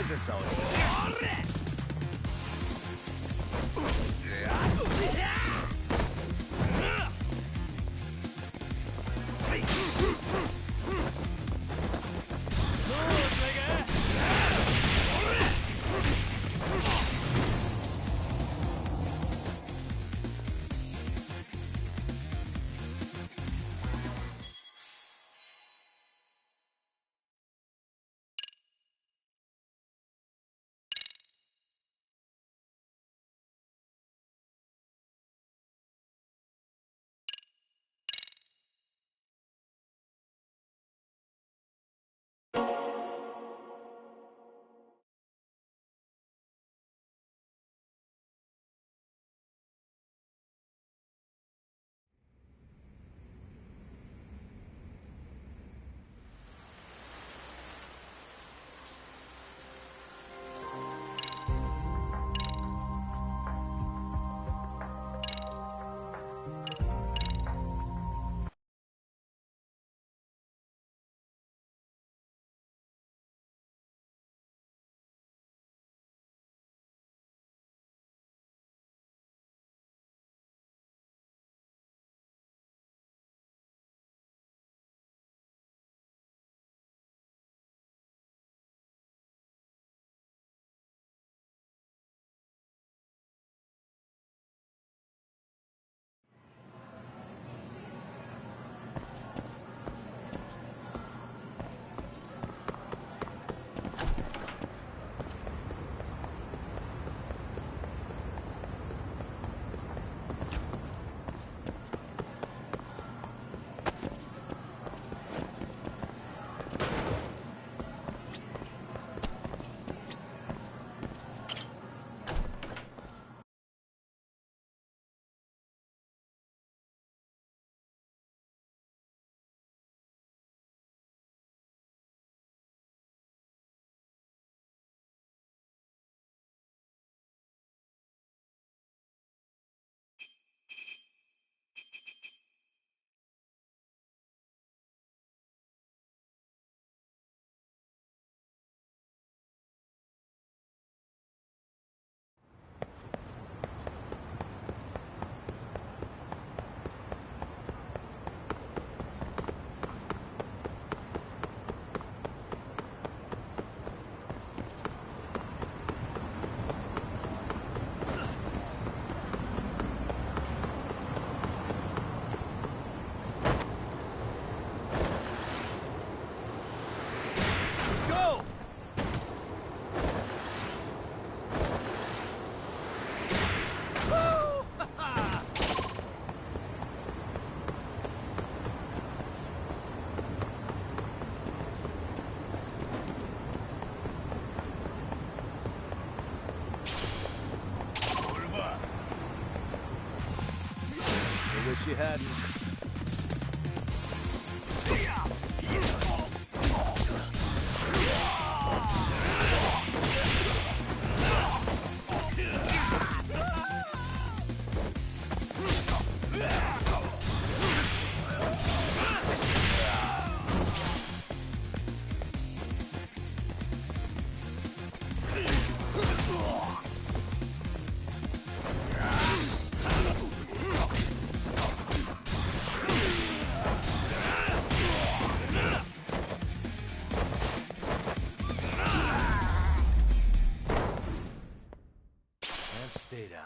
disguise ourselves. Wish you hadn't. Stay down.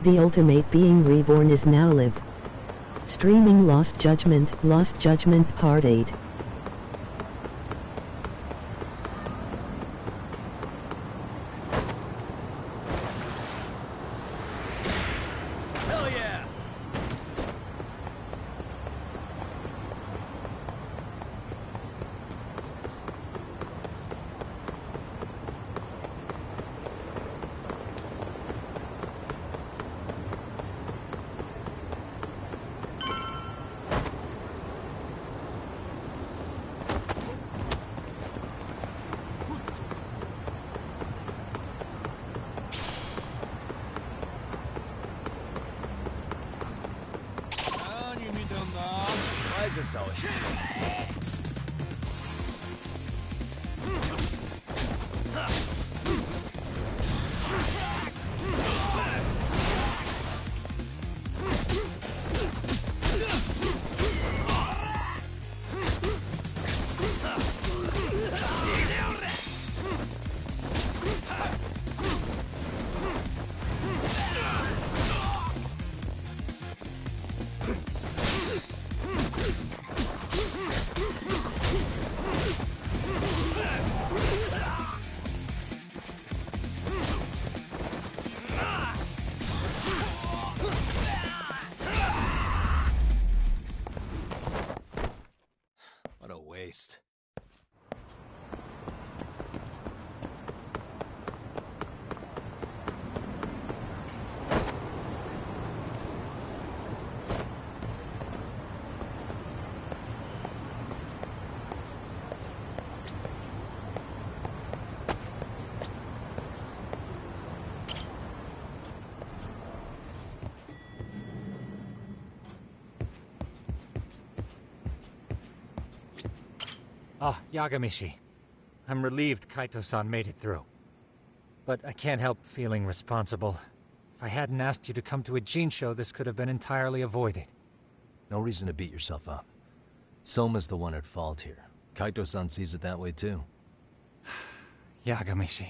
The ultimate being reborn is now live. Streaming Lost Judgment Part 8. Hell yeah! Is this always? What a waste. Ah, Yagamishi. I'm relieved Kaito-san made it through. But I can't help feeling responsible. If I hadn't asked you to come to a Jin show, this could have been entirely avoided. No reason to beat yourself up. Soma's the one at fault here. Kaito-san sees it that way too. Yagamishi.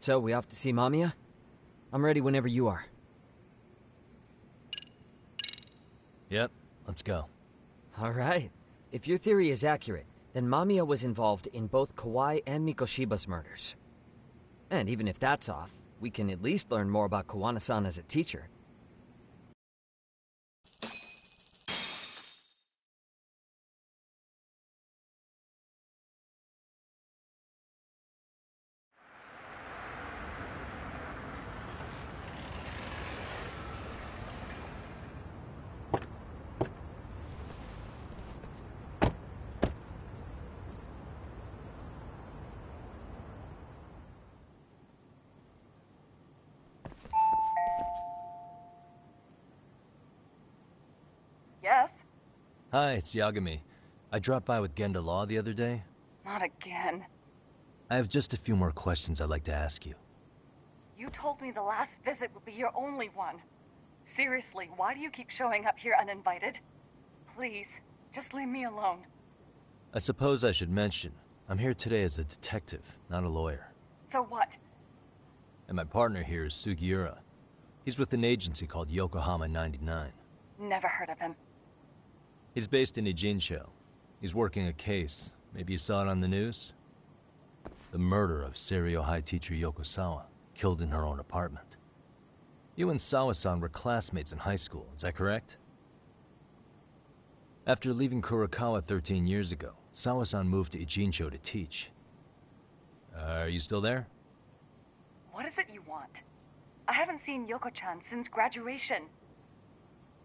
So, we off to see Mamiya? I'm ready whenever you are. Yep, let's go. Alright. If your theory is accurate, then Mamiya was involved in both Kawai and Mikoshiba's murders. And even if that's off, we can at least learn more about Kawana-san as a teacher. Yes? Hi, it's Yagami. I dropped by with Genda Law the other day. Not again. I have just a few more questions I'd like to ask you. You told me the last visit would be your only one. Seriously, why do you keep showing up here uninvited? Please, just leave me alone. I suppose I should mention, I'm here today as a detective, not a lawyer. So what? And my partner here is Sugiura. He's with an agency called Yokohama 99. Never heard of him. He's based in Ijincho. He's working a case. Maybe you saw it on the news? The murder of Seiryo High teacher Yoko Sawa, killed in her own apartment. You and Sawa-san were classmates in high school, is that correct? After leaving Kurokawa 13 years ago, Sawa-san moved to Ijincho to teach. Are you still there? What is it you want? I haven't seen Yoko-chan since graduation.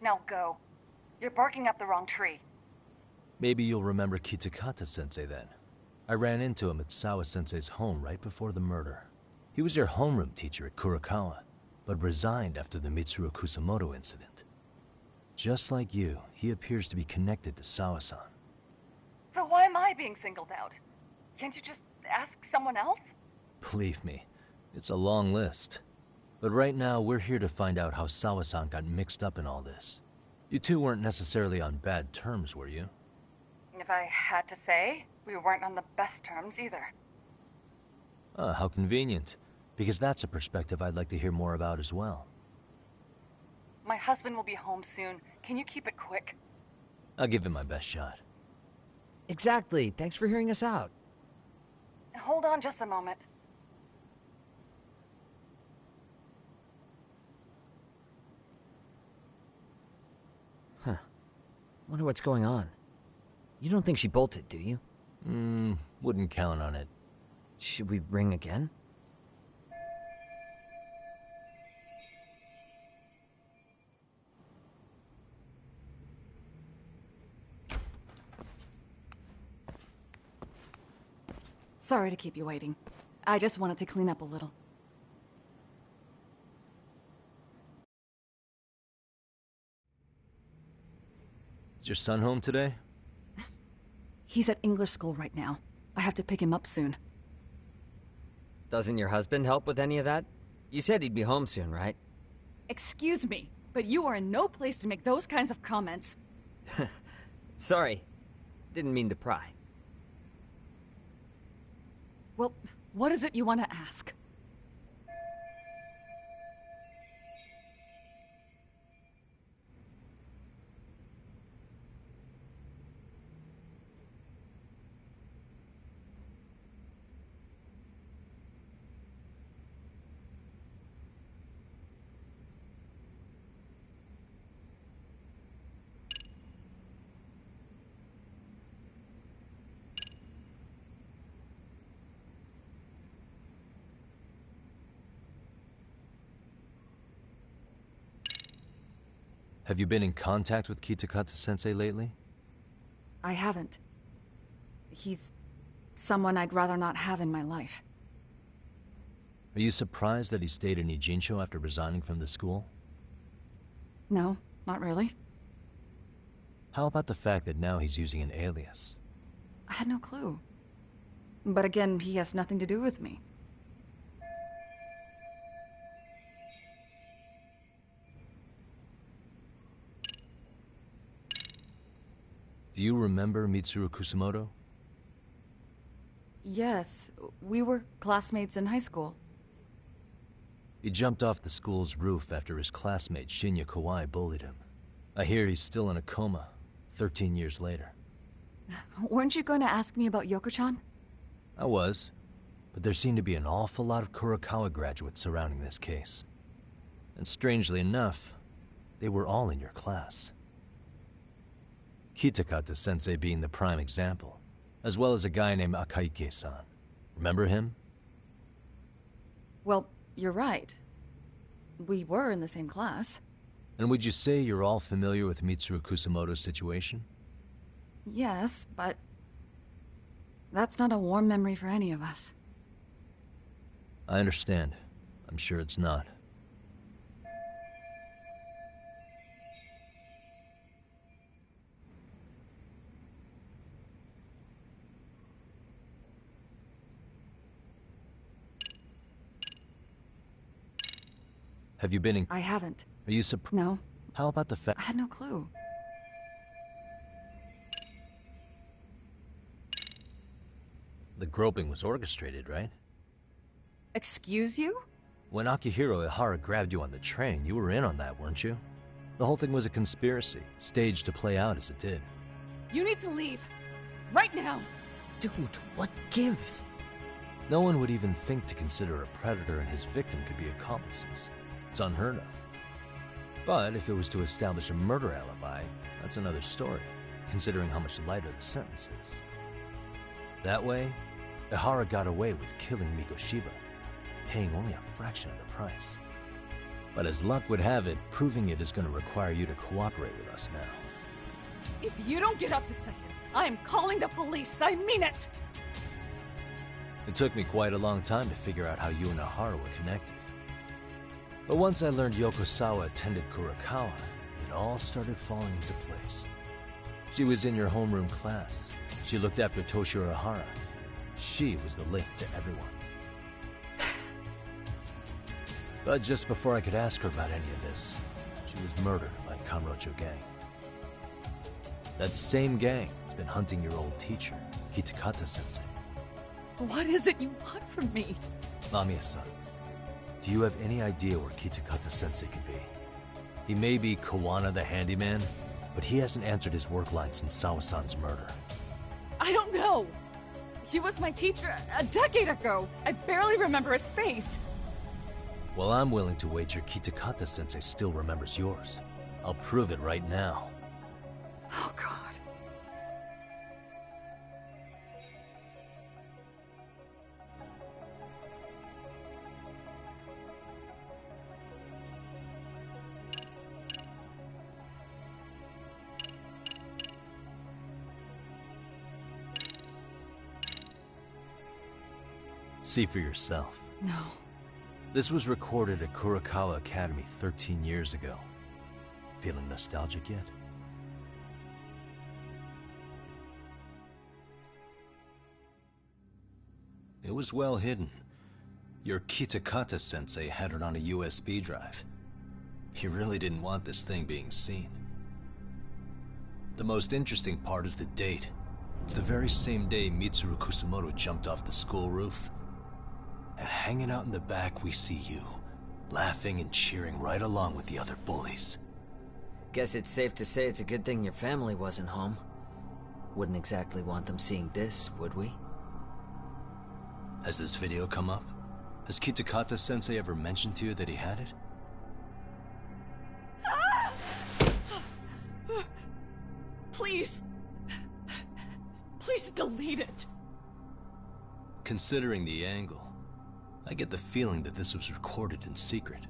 Now go. You're barking up the wrong tree. Maybe you'll remember Kitakata-sensei then. I ran into him at Sawa-sensei's home right before the murder. He was your homeroom teacher at Kurokawa, but resigned after the Mitsuru Kusamoto incident. Just like you, he appears to be connected to Sawa-san. So why am I being singled out? Can't you just ask someone else? Believe me, it's a long list. But right now, we're here to find out how Sawa-san got mixed up in all this. You two weren't necessarily on bad terms, were you? If I had to say, we weren't on the best terms either. Ah, how convenient. Because that's a perspective I'd like to hear more about as well. My husband will be home soon. Can you keep it quick? I'll give it my best shot. Exactly. Thanks for hearing us out. Hold on just a moment. Huh. Wonder what's going on. You don't think she bolted, do you? Wouldn't count on it. Should we ring again? Sorry to keep you waiting. I just wanted to clean up a little. Is your son home today? He's at English school right now. I have to pick him up soon. Doesn't your husband help with any of that? You said he'd be home soon, right? Excuse me, but you are in no place to make those kinds of comments. Sorry. Didn't mean to pry. Well, what is it you want to ask? Have you been in contact with Kitakata-sensei lately? I haven't. He's someone I'd rather not have in my life. Are you surprised that he stayed in Ijincho after resigning from the school? No, not really. How about the fact that now he's using an alias? I had no clue. But again, he has nothing to do with me. Do you remember Mitsuru Kusamoto? Yes, we were classmates in high school. He jumped off the school's roof after his classmate Shinya Kawai bullied him. I hear he's still in a coma, 13 years later. Weren't you going to ask me about Yoko-chan? I was, but there seemed to be an awful lot of Kurokawa graduates surrounding this case. And strangely enough, they were all in your class. Kitakata-sensei being the prime example, as well as a guy named Akaike-san. Remember him? Well, you're right. We were in the same class. And would you say you're all familiar with Mitsuru Kusamoto's situation? Yes, but that's not a warm memory for any of us. I understand. I'm sure it's not. Have you been in... I haven't. Are you surprised? No, How about the I fact... had no clue. The groping was orchestrated, right? Excuse you? When Akihiro Ihara grabbed you on the train, you were in on that, weren't you? The whole thing was a conspiracy, staged to play out as it did. You need to leave. Right now. Dude, what gives? No one would even think to consider a predator and his victim could be accomplices. It's unheard of. But if it was to establish a murder alibi, that's another story, considering how much lighter the sentence is. That way, Ihara got away with killing Mikoshiba, paying only a fraction of the price. But as luck would have it, proving it is going to require you to cooperate with us now. If you don't get up this second, I am calling the police. I mean it. It took me quite a long time to figure out how you and Ihara were connected. But once I learned Yokosawa attended Kurokawa, it all started falling into place. She was in your homeroom class. She looked after Toshiro Ihara. She was the link to everyone. But just before I could ask her about any of this, she was murdered by Kamurocho gang. That same gang has been hunting your old teacher, Kitakata-sensei. What is it you want from me? Mamiya-san, do you have any idea where Kitakata-sensei could be? He may be Kawana the handyman, but he hasn't answered his work line since Sawa-san's murder. I don't know. He was my teacher a decade ago. I barely remember his face. Well, I'm willing to wager Kitakata-sensei still remembers yours. I'll prove it right now. Oh, God. See for yourself. No. This was recorded at Kurokawa Academy 13 years ago. Feeling nostalgic yet? It was well hidden. Your Kitakata-sensei had it on a USB drive. He really didn't want this thing being seen. The most interesting part is the date. It's the very same day Mitsuru Kusamoto jumped off the school roof. And hanging out in the back, we see you, laughing and cheering right along with the other bullies. Guess it's safe to say it's a good thing your family wasn't home. Wouldn't exactly want them seeing this, would we? Has this video come up? Has Kitakata-sensei ever mentioned to you that he had it? Please. Please delete it. Considering the angle, I get the feeling that this was recorded in secret.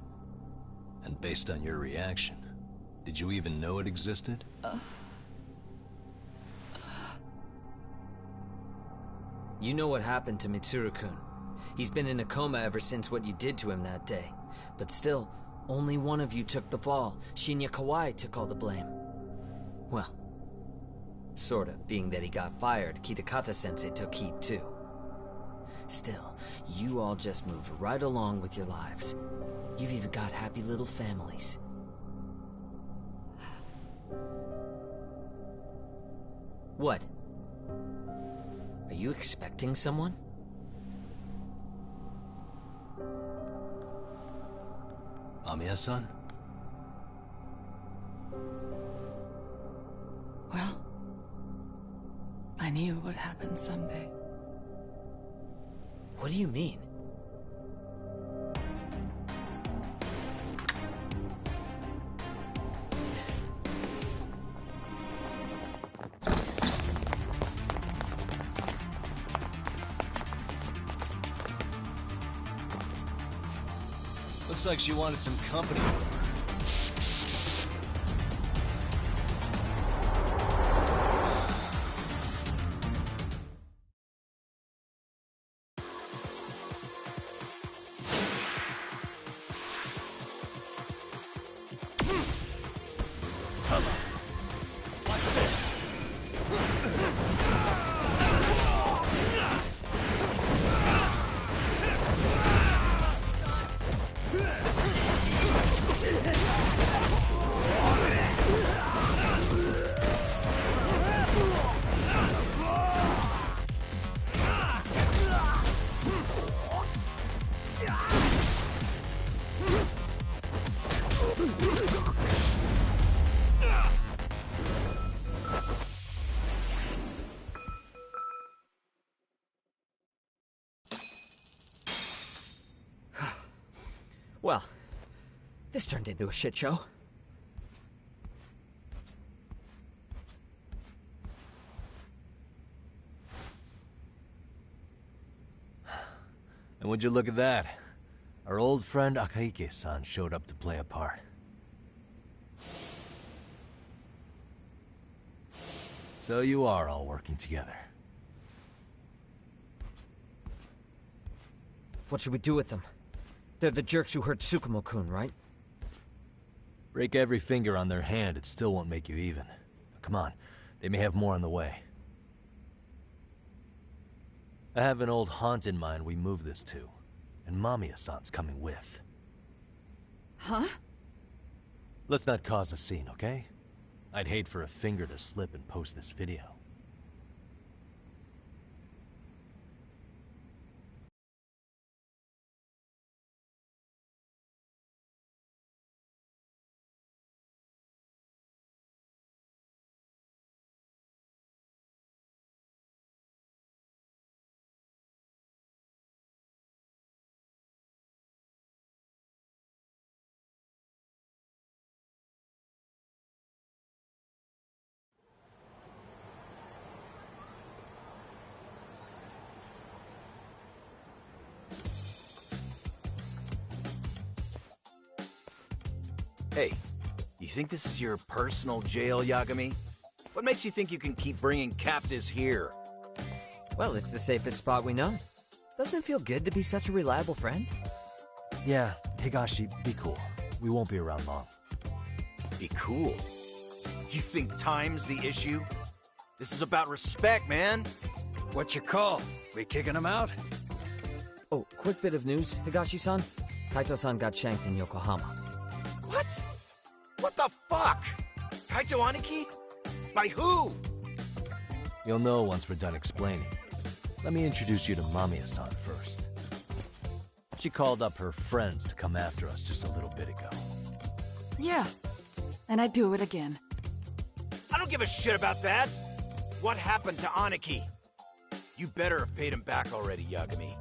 And based on your reaction, did you even know it existed? You know what happened to Mitsuru-kun. He's been in a coma ever since what you did to him that day. But still, only one of you took the fall. Shinya Kawai took all the blame. Well, sorta, being that he got fired, Kitakata-sensei took heat too. Still, you all just moved right along with your lives. You've even got happy little families. What? Are you expecting someone? Mamiya-san? Well, I knew it would happen someday. What do you mean? Looks like she wanted some company over. Well, this turned into a shit show. And would you look at that? Our old friend Akahike-san showed up to play a part. So you are all working together. What should we do with them? They're the jerks who hurt Tsukumo-kun, right? Break every finger on their hand, it still won't make you even. Come on, they may have more on the way. I have an old haunt in mind we move this to, and Mamiya-san's coming with. Huh? Let's not cause a scene, okay? I'd hate for a finger to slip and post this video. Hey, you think this is your personal jail, Yagami? What makes you think you can keep bringing captives here? Well, it's the safest spot we know. Doesn't it feel good to be such a reliable friend? Yeah, Higashi, be cool. We won't be around long. Be cool. You think time's the issue? This is about respect, man. What's your call? We kicking him out? Oh, quick bit of news, Higashi-san. Kaito-san got shanked in Yokohama. What? What the fuck? Kaito Aniki? By who? You'll know once we're done explaining. Let me introduce you to Mamiya-san first. She called up her friends to come after us just a little bit ago. Yeah. And I'd do it again. I don't give a shit about that. What happened to Aniki? You better have paid him back already, Yagami.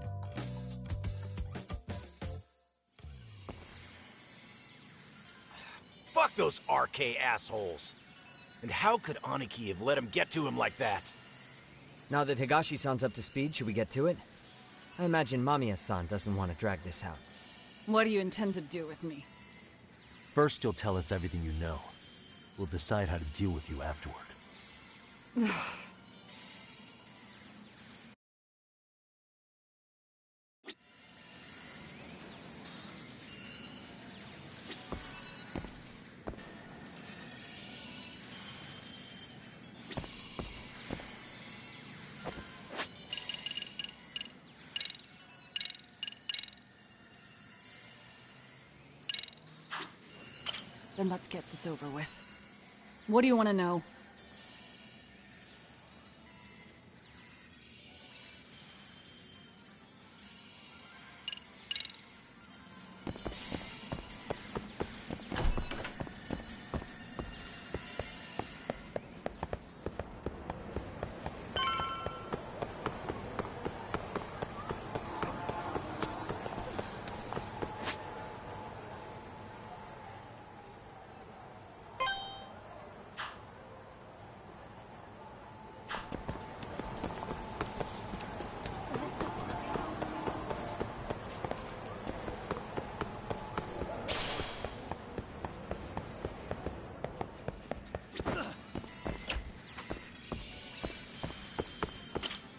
Fuck those RK assholes. And how could Aniki have let him get to him like that? Now that Higashi-san's up to speed, should we get to it? I imagine Mamiya-san doesn't want to drag this out. What do you intend to do with me? First, you'll tell us everything you know. We'll decide how to deal with you afterward. Then let's get this over with. What do you want to know?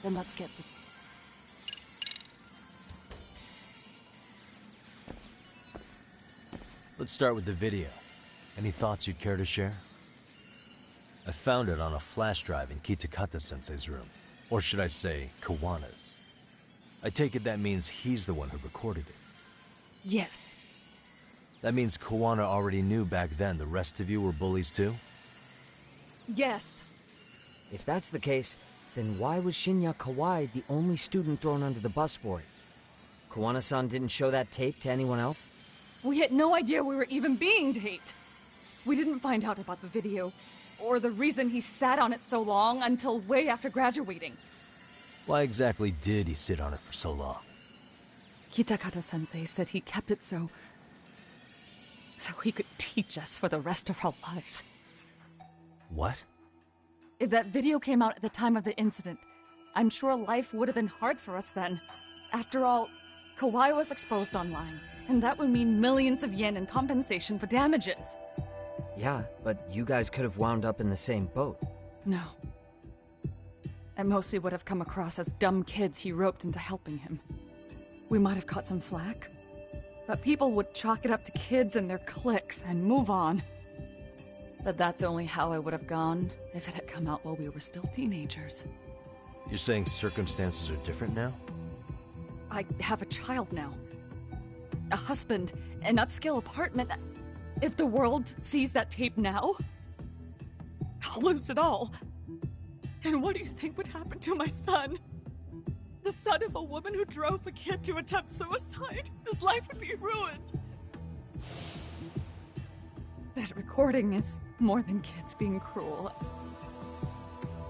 Then let's get this. Let's start with the video. Any thoughts you'd care to share? I found it on a flash drive in Kitakata-sensei's room. Or should I say, Kawana's. I take it that means he's the one who recorded it. Yes. That means Kawana already knew back then the rest of you were bullies too? Yes. If that's the case, then why was Shinya Kawai the only student thrown under the bus for it? Kawana-san didn't show that tape to anyone else? We had no idea we were even being taped. We didn't find out about the video, or the reason he sat on it so long until way after graduating. Why exactly did he sit on it for so long? Kitakata-sensei said he kept it so he could teach us for the rest of our lives. What? If that video came out at the time of the incident, I'm sure life would have been hard for us then. After all, Kawai was exposed online, and that would mean millions of yen in compensation for damages. Yeah, but you guys could have wound up in the same boat. No. At most, we would have come across as dumb kids he roped into helping him. We might have caught some flack, but people would chalk it up to kids and their cliques and move on. But that's only how it would have gone if it had come out while we were still teenagers. You're saying circumstances are different now? I have a child now. A husband, an upscale apartment. If the world sees that tape now, I'll lose it all. And what do you think would happen to my son? The son of a woman who drove a kid to attempt suicide? His life would be ruined. That recording is more than kids being cruel.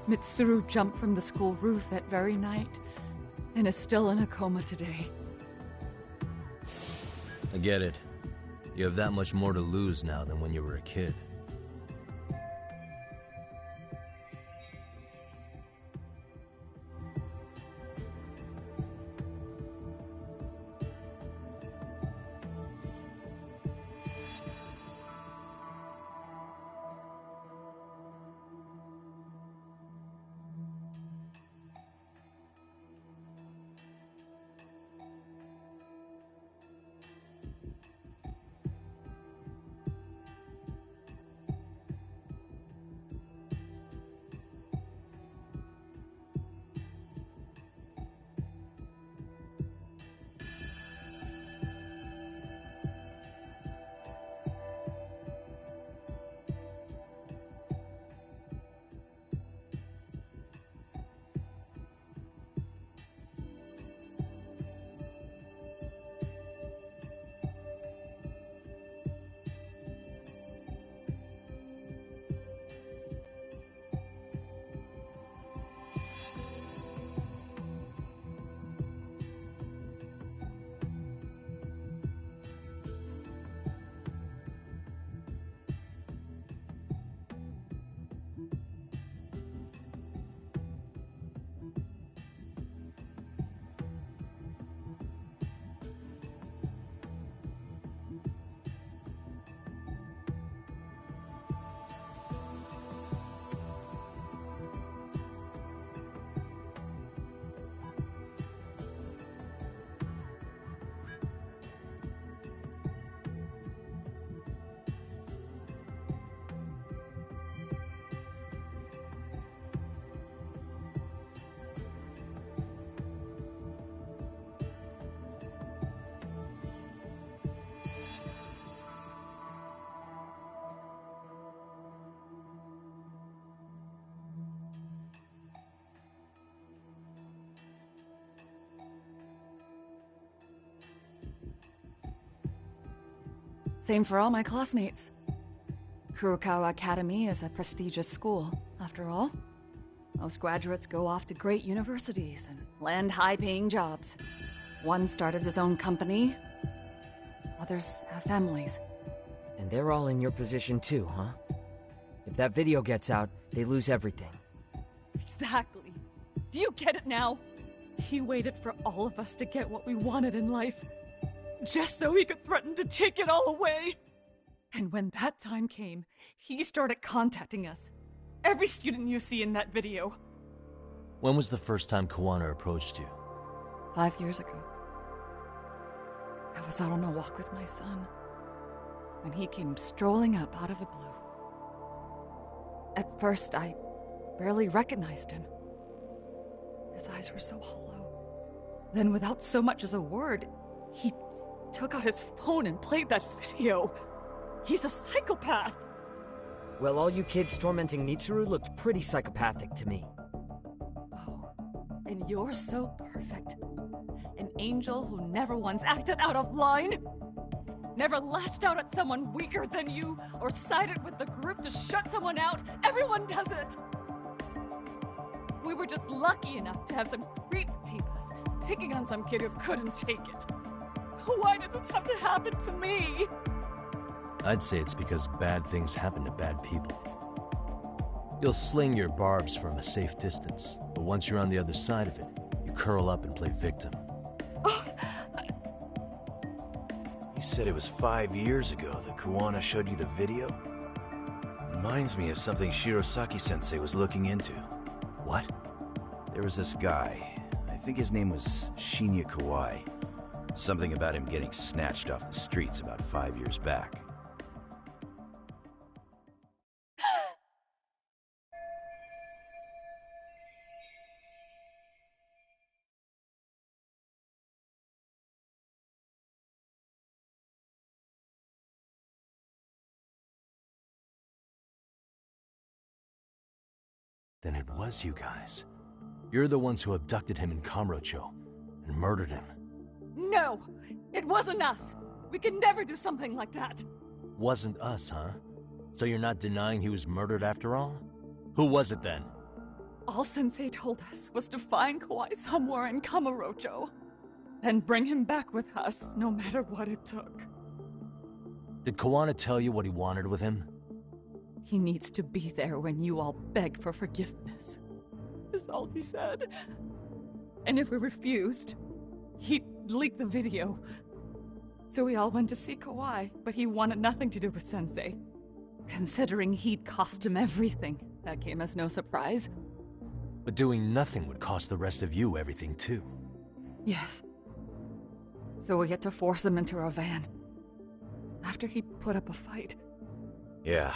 Mitsuru jumped from the school roof that very night and is still in a coma today. I get it. You have that much more to lose now than when you were a kid. Same for all my classmates. Kurokawa Academy is a prestigious school, after all. Most graduates go off to great universities and land high-paying jobs. One started his own company, others have families. And they're all in your position too, huh? If that video gets out, they lose everything. Exactly. Do you get it now? He waited for all of us to get what we wanted in life, just so he could threaten to take it all away. And when that time came, he started contacting us. Every student you see in that video. When was the first time Kawana approached you? 5 years ago. I was out on a walk with my son when he came strolling up out of the blue. At first, I barely recognized him. His eyes were so hollow. Then, without so much as a word, he took out his phone and played that video. He's a psychopath. Well, all you kids tormenting Mitsuru looked pretty psychopathic to me. Oh, and you're so perfect. An angel who never once acted out of line. Never lashed out at someone weaker than you, or sided with the group to shut someone out. Everyone does it. We were just lucky enough to have some creep tape us, picking on some kid who couldn't take it. Why did this have to happen to me? I'd say it's because bad things happen to bad people. You'll sling your barbs from a safe distance, but once you're on the other side of it, you curl up and play victim. You said it was 5 years ago that Kawana showed you the video? Reminds me of something Shirosaki-sensei was looking into. What? There was this guy. I think his name was Shinya Kawai. Something about him getting snatched off the streets about 5 years back. Then it was you guys. You're the ones who abducted him in Kamurocho and murdered him. No! It wasn't us! We could never do something like that! Wasn't us, huh? So you're not denying he was murdered after all? Who was it then? All Sensei told us was to find Kawai somewhere in Kamurocho, and bring him back with us, no matter what it took. Did Kawana tell you what he wanted with him? He needs to be there when you all beg for forgiveness, is all he said. And if we refused, he'd leak the video. So we all went to see Kawai, but he wanted nothing to do with Sensei. Considering he'd cost him everything, that came as no surprise. But doing nothing would cost the rest of you everything too. Yes. So we had to force him into our van. After he put up a fight. Yeah,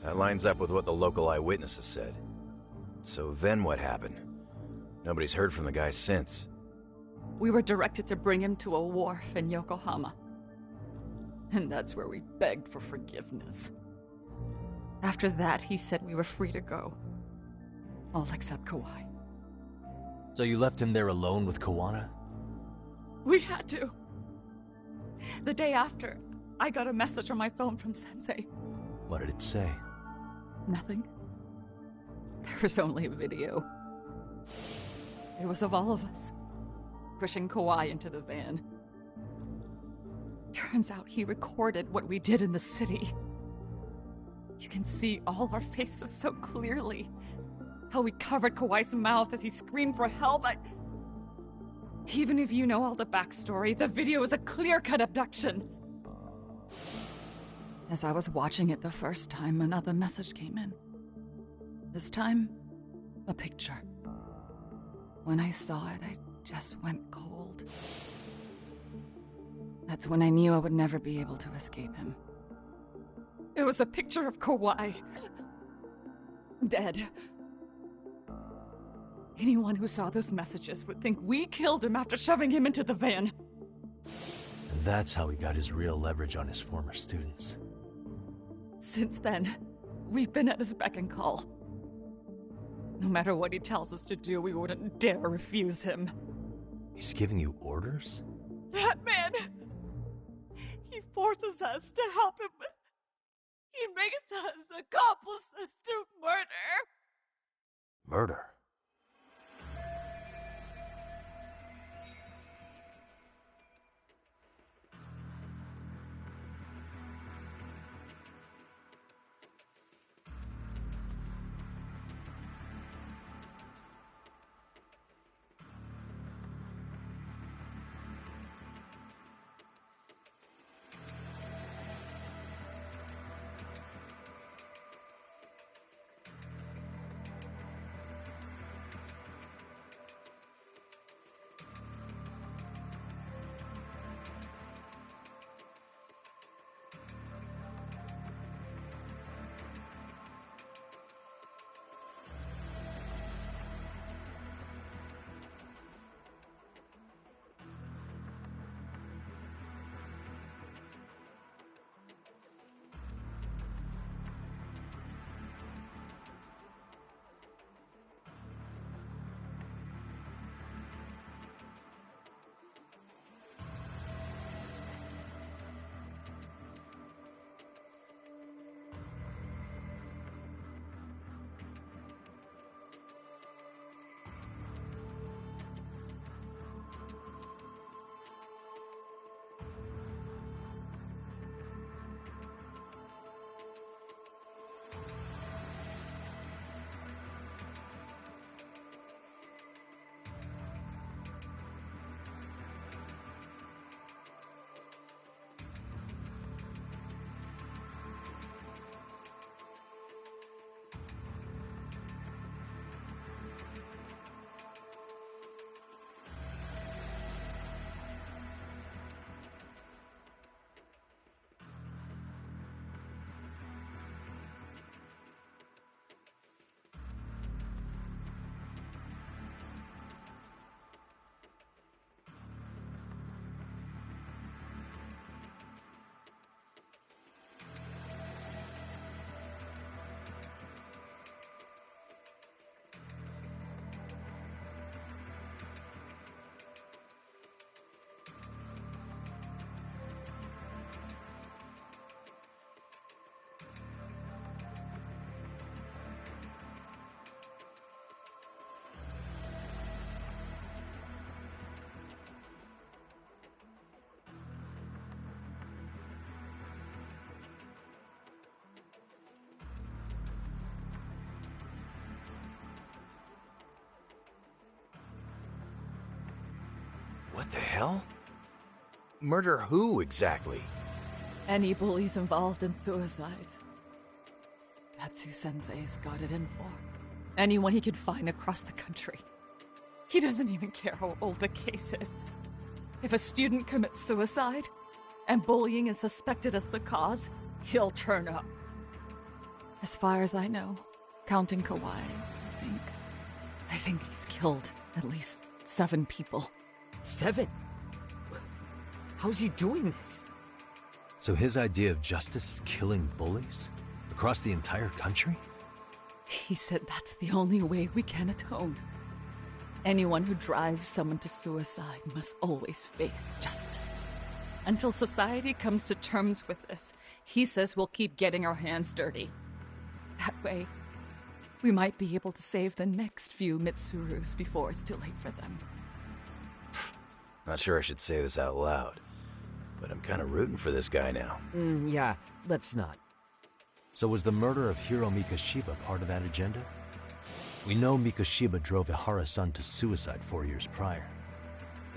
that lines up with what the local eyewitnesses said. So then what happened? Nobody's heard from the guy since. We were directed to bring him to a wharf in Yokohama. And that's where we begged for forgiveness. After that, he said we were free to go. All except Kawai. So you left him there alone with Kawana? We had to. The day after, I got a message on my phone from Sensei. What did it say? Nothing. There was only a video. It was of all of us, pushing Kawai into the van. Turns out he recorded what we did in the city. You can see all our faces so clearly. How we covered Kawai's mouth as he screamed for help. Even if you know all the backstory, the video is a clear-cut abduction. As I was watching it the first time, another message came in. This time, a picture. When I saw it, I just went cold. That's when I knew I would never be able to escape him. It was a picture of Kawai. Dead. Anyone who saw those messages would think we killed him after shoving him into the van. And that's how he got his real leverage on his former students. Since then, we've been at his beck and call. No matter what he tells us to do, we wouldn't dare refuse him. He's giving you orders? That man! He forces us to help him. He makes us accomplices to murder. Murder? What the hell? Murder who, exactly? Any bullies involved in suicides. That's who Sensei's got it in for. Anyone he can find across the country. He doesn't even care how old the case is. If a student commits suicide, and bullying is suspected as the cause, he'll turn up. As far as I know, counting Kawhi, I think he's killed at least 7 people. 7? How's he doing this? So his idea of justice is killing bullies? Across the entire country? He said that's the only way we can atone. Anyone who drives someone to suicide must always face justice. Until society comes to terms with this, he says we'll keep getting our hands dirty. That way, we might be able to save the next few Mitsurus before it's too late for them. Not sure I should say this out loud, but I'm kind of rooting for this guy now. Yeah, let's not. So was the murder of Hiro Mikoshiba part of that agenda? We know Mikoshiba drove Ihara-san to suicide 4 years prior.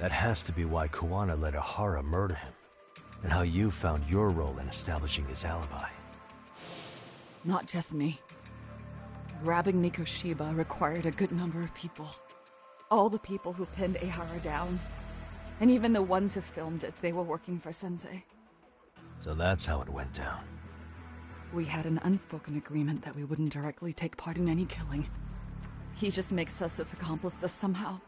That has to be why Kuwana let Ihara murder him, and how you found your role in establishing his alibi. Not just me. Grabbing Mikoshiba required a good number of people. All the people who pinned Ihara down, and even the ones who filmed it, they were working for Sensei. So that's how it went down. We had an unspoken agreement that we wouldn't directly take part in any killing. He just makes us his accomplices somehow.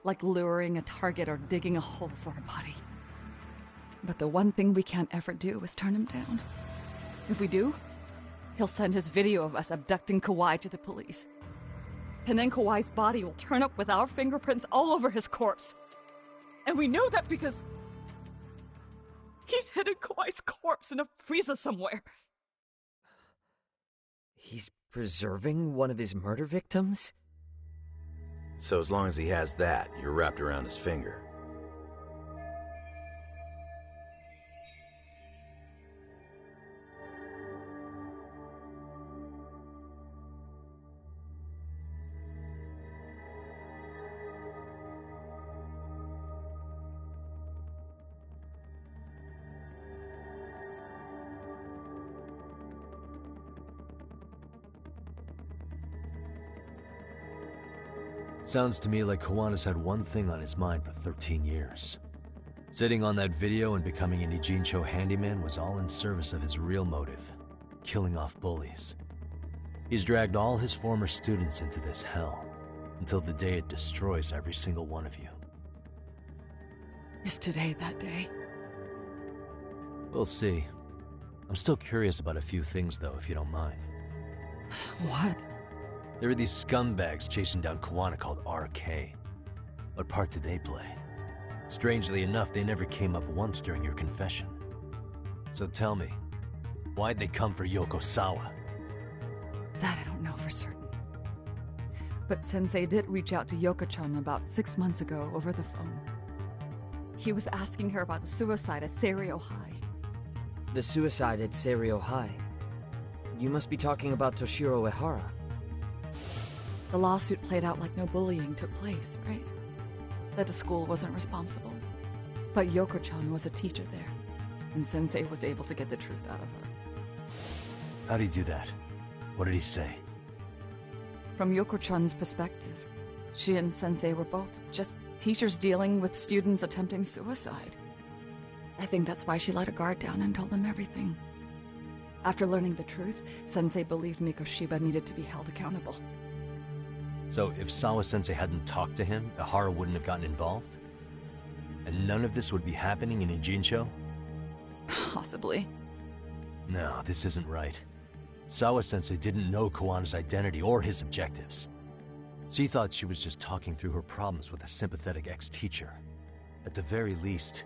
Like luring a target or digging a hole for a body. But the one thing we can't ever do is turn him down. If we do, he'll send his video of us abducting Kawhi to the police. And then Kawhi's body will turn up with our fingerprints all over his corpse. And we know that because he's hidden Kawhi's corpse in a freezer somewhere. He's preserving one of his murder victims? So as long as he has that, you're wrapped around his finger. Sounds to me like Kawana's had one thing on his mind for 13 years. Sitting on that video and becoming an Ijincho handyman was all in service of his real motive, killing off bullies. He's dragged all his former students into this hell, until the day it destroys every single one of you. Is today that day? We'll see. I'm still curious about a few things though, if you don't mind. What? There are these scumbags chasing down Kuwana called RK. What part did they play? Strangely enough, they never came up once during your confession. So tell me, why'd they come for Yokosawa? That I don't know for certain. But Sensei did reach out to Yoko-chan about 6 months ago over the phone. He was asking her about the suicide at Seiryo High. The suicide at Seiryo High? You must be talking about Toshiro Ihara. The lawsuit played out like no bullying took place, right? That the school wasn't responsible. But Yoko-chan was a teacher there, and Sensei was able to get the truth out of her. How'd he do that? What did he say? From Yoko-chan's perspective, she and Sensei were both just teachers dealing with students attempting suicide. I think that's why she let her guard down and told them everything. After learning the truth, Sensei believed Mikoshiba needed to be held accountable. So if Sawa-sensei hadn't talked to him, Ihara wouldn't have gotten involved? And none of this would be happening in Ijincho? Possibly. No, this isn't right. Sawa-sensei didn't know Kawana's identity or his objectives. She thought she was just talking through her problems with a sympathetic ex-teacher. At the very least,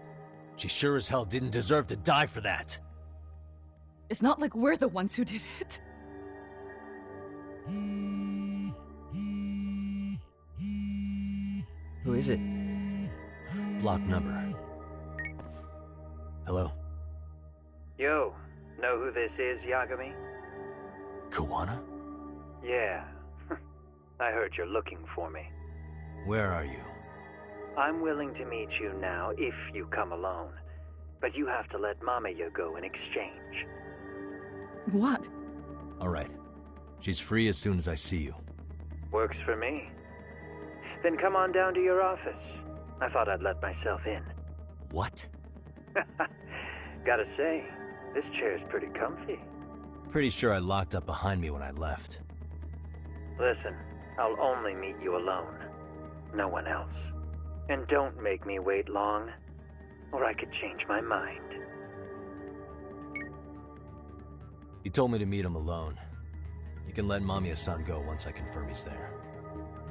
she sure as hell didn't deserve to die for that! It's not like we're the ones who did it. Who is it? Block number. Hello? Yo, know who this is, Yagami? Kawana? Yeah. I heard you're looking for me. Where are you? I'm willing to meet you now if you come alone. But you have to let Mamiya go in exchange. What? All right. She's free as soon as I see you. Works for me. Then come on down to your office. I thought I'd let myself in. What? Gotta say, this chair's pretty comfy. Pretty sure I locked up behind me when I left. Listen, I'll only meet you alone. No one else. And don't make me wait long, or I could change my mind. He told me to meet him alone. You can let Mamiya-san go once I confirm he's there.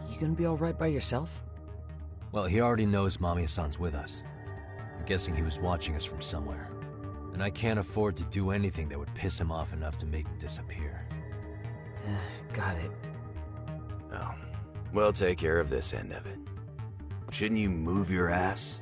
You gonna be alright by yourself? Well, he already knows Mamiya-san's with us. I'm guessing he was watching us from somewhere. And I can't afford to do anything that would piss him off enough to make him disappear. Got it. Oh, we'll take care of this end of it. Shouldn't you move your ass?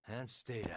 And stay down.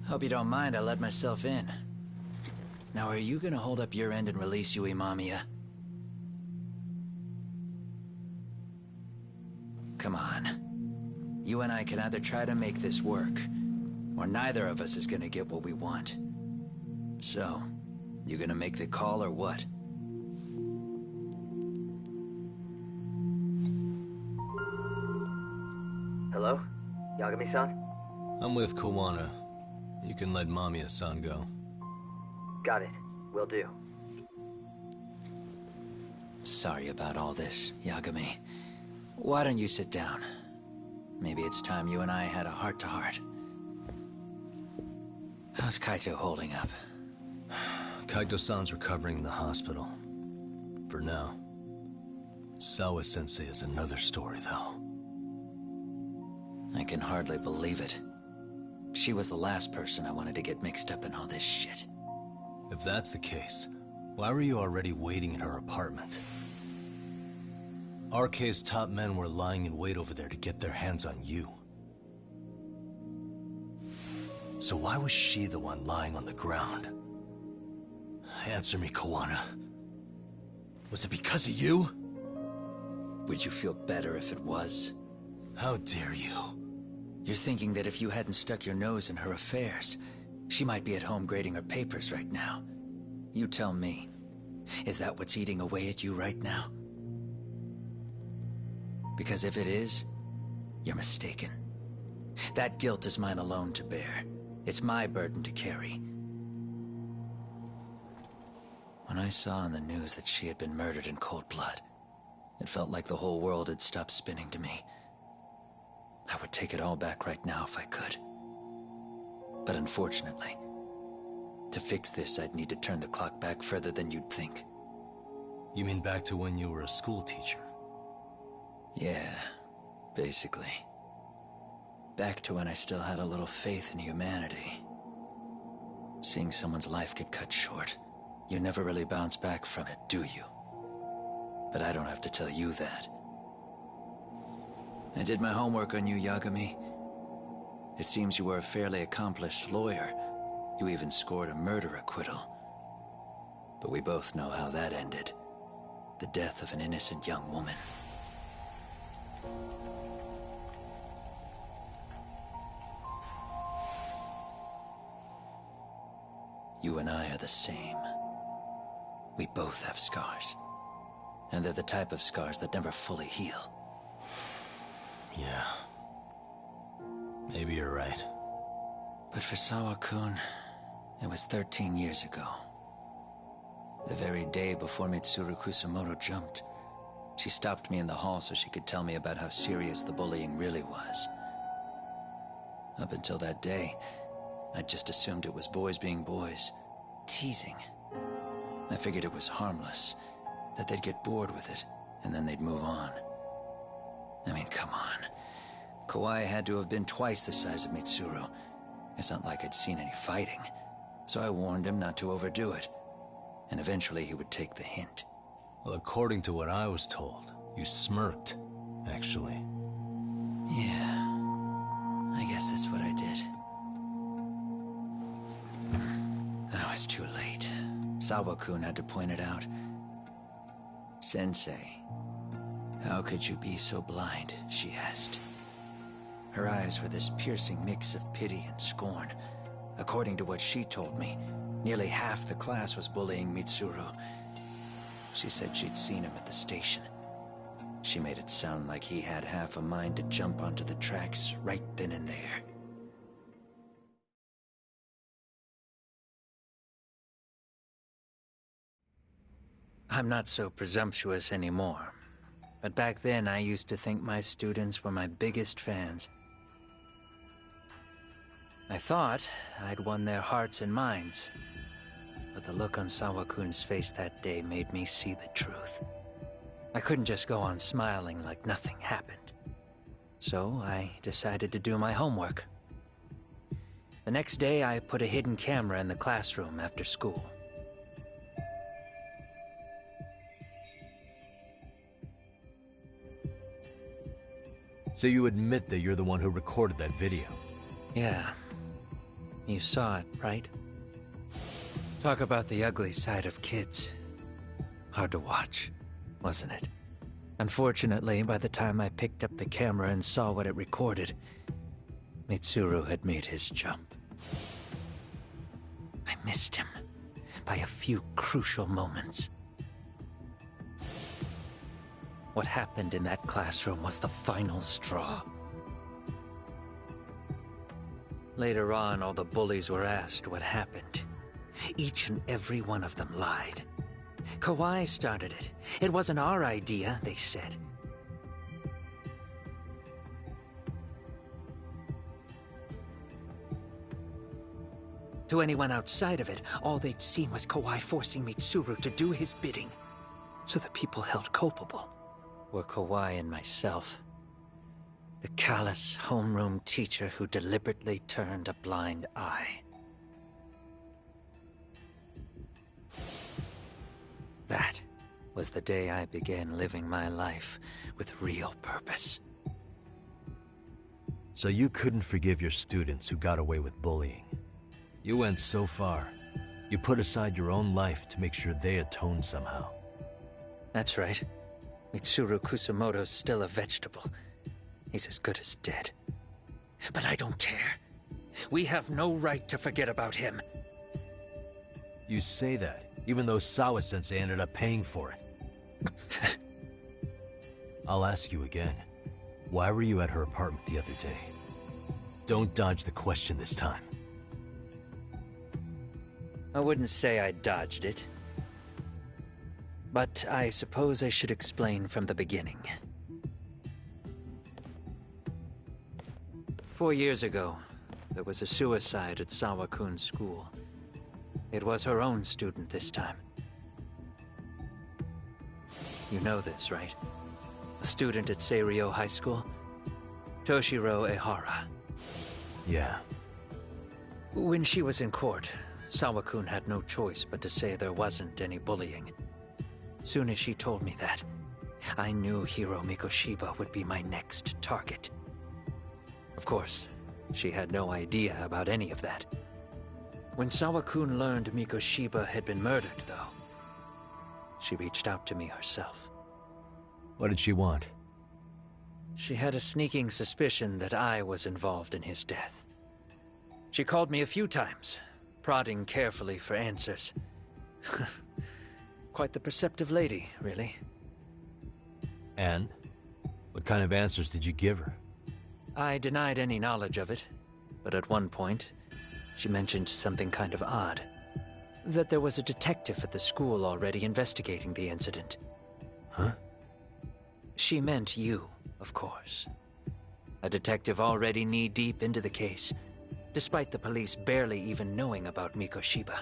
Hope you don't mind I let myself in. Now, are you gonna hold up your end and release Yui Mamiya? Come on. You and I can either try to make this work, or neither of us is gonna get what we want. So, you gonna make the call or what? Hello? Yagami-san? I'm with Kawana. You can let Mamiya-san go. Got it. Will do. Sorry about all this, Yagami. Why don't you sit down? Maybe it's time you and I had a heart-to-heart. How's Kaito holding up? Kaito-san's recovering in the hospital. For now. Sawa-sensei is another story, though. I can hardly believe it. She was the last person I wanted to get mixed up in all this shit. If that's the case, why were you already waiting in her apartment? RK's top men were lying in wait over there to get their hands on you. So why was she the one lying on the ground? Answer me, Kawana. Was it because of you? Would you feel better if it was? How dare you? You're thinking that if you hadn't stuck your nose in her affairs, she might be at home grading her papers right now. You tell me, is that what's eating away at you right now? Because if it is, you're mistaken. That guilt is mine alone to bear. It's my burden to carry. When I saw on the news that she had been murdered in cold blood, it felt like the whole world had stopped spinning to me. I would take it all back right now if I could. But unfortunately, to fix this, I'd need to turn the clock back further than you'd think. You mean back to when you were a school teacher? Yeah, basically. Back to when I still had a little faith in humanity. Seeing someone's life get cut short, you never really bounce back from it, do you? But I don't have to tell you that. I did my homework on you, Yagami. It seems you were a fairly accomplished lawyer. You even scored a murder acquittal. But we both know how that ended. The death of an innocent young woman. You and I are the same. We both have scars. And they're the type of scars that never fully heal. Yeah. Maybe you're right. But for Sawa-kun, it was 13 years ago. The very day before Mitsuru Kusamoto jumped, she stopped me in the hall so she could tell me about how serious the bullying really was. Up until that day, I'd just assumed it was boys being boys, teasing. I figured it was harmless, that they'd get bored with it, and then they'd move on. I mean, come on. Kawai had to have been twice the size of Mitsuru. It's not like I'd seen any fighting. So I warned him not to overdo it. And eventually he would take the hint. Well, according to what I was told, you smirked, actually. Yeah. I guess that's what I did. I was too late. Sawa-kun had to point it out. Sensei, how could you be so blind? She asked. Her eyes were this piercing mix of pity and scorn. According to what she told me, nearly half the class was bullying Mitsuru. She said she'd seen him at the station. She made it sound like he had half a mind to jump onto the tracks right then and there. I'm not so presumptuous anymore. But back then, I used to think my students were my biggest fans. I thought I'd won their hearts and minds. But the look on Sawa-kun's face that day made me see the truth. I couldn't just go on smiling like nothing happened. So I decided to do my homework. The next day, I put a hidden camera in the classroom after school. So you admit that you're the one who recorded that video? Yeah. You saw it, right? Talk about the ugly side of kids. Hard to watch, wasn't it? Unfortunately, by the time I picked up the camera and saw what it recorded, Mitsuru had made his jump. I missed him by a few crucial moments. What happened in that classroom was the final straw. Later on, all the bullies were asked what happened. Each and every one of them lied. Kawai started it. It wasn't our idea, they said. To anyone outside of it, all they'd seen was Kawai forcing Mitsuru to do his bidding. So the people held culpable were Kawai and myself. The callous homeroom teacher who deliberately turned a blind eye. That was the day I began living my life with real purpose. So you couldn't forgive your students who got away with bullying. You went so far. You put aside your own life to make sure they atoned somehow. That's right. Mitsuru Kusamoto's still a vegetable. He's as good as dead. But I don't care. We have no right to forget about him. You say that, even though Sawa-sensei ended up paying for it. I'll ask you again. Why were you at her apartment the other day? Don't dodge the question this time. I wouldn't say I dodged it. But I suppose I should explain from the beginning. 4 years ago, there was a suicide at Sawa-kun's school. It was her own student this time. You know this, right? A student at Seiryo High School? Toshiro Ehara. Yeah. When she was in court, Sawa-kun had no choice but to say there wasn't any bullying. Soon as she told me that, I knew Hiro Mikoshiba would be my next target. Of course, she had no idea about any of that. When Sawa-kun learned Mikoshiba had been murdered, though, she reached out to me herself. What did she want? She had a sneaking suspicion that I was involved in his death. She called me a few times, prodding carefully for answers. Quite the perceptive lady, really. And? What kind of answers did you give her? I denied any knowledge of it, but at one point, she mentioned something kind of odd. That there was a detective at the school already investigating the incident. Huh? She meant you, of course. A detective already knee-deep into the case, despite the police barely even knowing about Mikoshiba.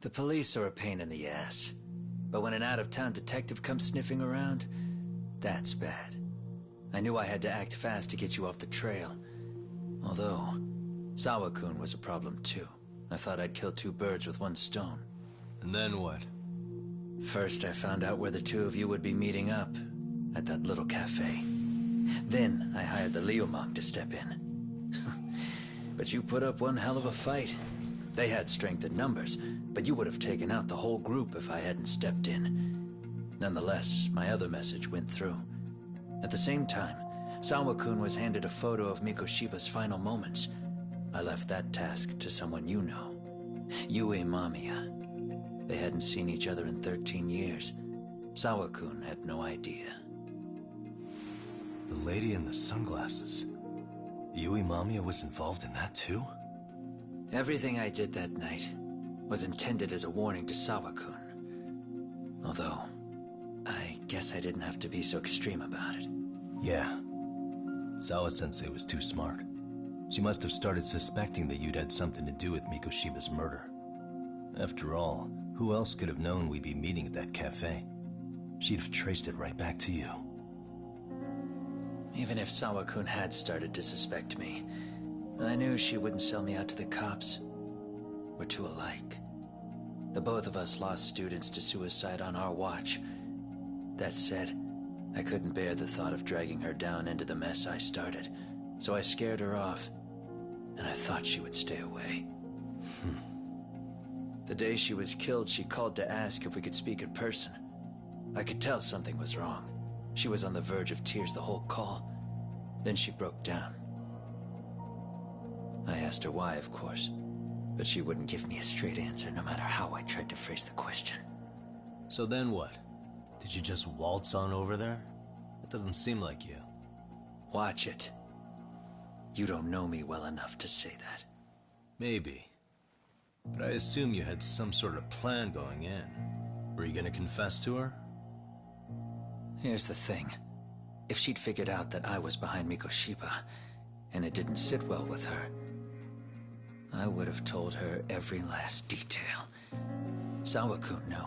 The police are a pain in the ass. But when an out-of-town detective comes sniffing around, that's bad. I knew I had to act fast to get you off the trail. Although, Sawa-kun was a problem too. I thought I'd kill two birds with one stone. And then what? First, I found out where the two of you would be meeting up. At that little cafe. Then, I hired the Leomong to step in. But you put up one hell of a fight. They had strength in numbers, but you would have taken out the whole group if I hadn't stepped in. Nonetheless, my other message went through. At the same time, Sawa-kun was handed a photo of Mikoshiba's final moments. I left that task to someone you know. Yue Mamiya. They hadn't seen each other in 13 years. Sawa-kun had no idea. The lady in the sunglasses. Yue Mamiya was involved in that too? Everything I did that night was intended as a warning to Sawa-kun. Although, I guess I didn't have to be so extreme about it. Yeah. Sawa-sensei was too smart. She must have started suspecting that you'd had something to do with Mikoshiba's murder. After all, who else could have known we'd be meeting at that cafe? She'd have traced it right back to you. Even if Sawa-kun had started to suspect me, I knew she wouldn't sell me out to the cops. were too alike. The both of us lost students to suicide on our watch. That said, I couldn't bear the thought of dragging her down into the mess I started, so I scared her off, and I thought she would stay away. The day she was killed, she called to ask if we could speak in person. I could tell something was wrong. She was on the verge of tears the whole call. Then she broke down. I asked her why, of course, but she wouldn't give me a straight answer no matter how I tried to phrase the question. So then what? Did you just waltz on over there? It doesn't seem like you. Watch it. You don't know me well enough to say that. Maybe. But I assume you had some sort of plan going in. Were you gonna confess to her? Here's the thing. If she'd figured out that I was behind Mikoshiba, and it didn't sit well with her, I would have told her every last detail. Sawakun knew.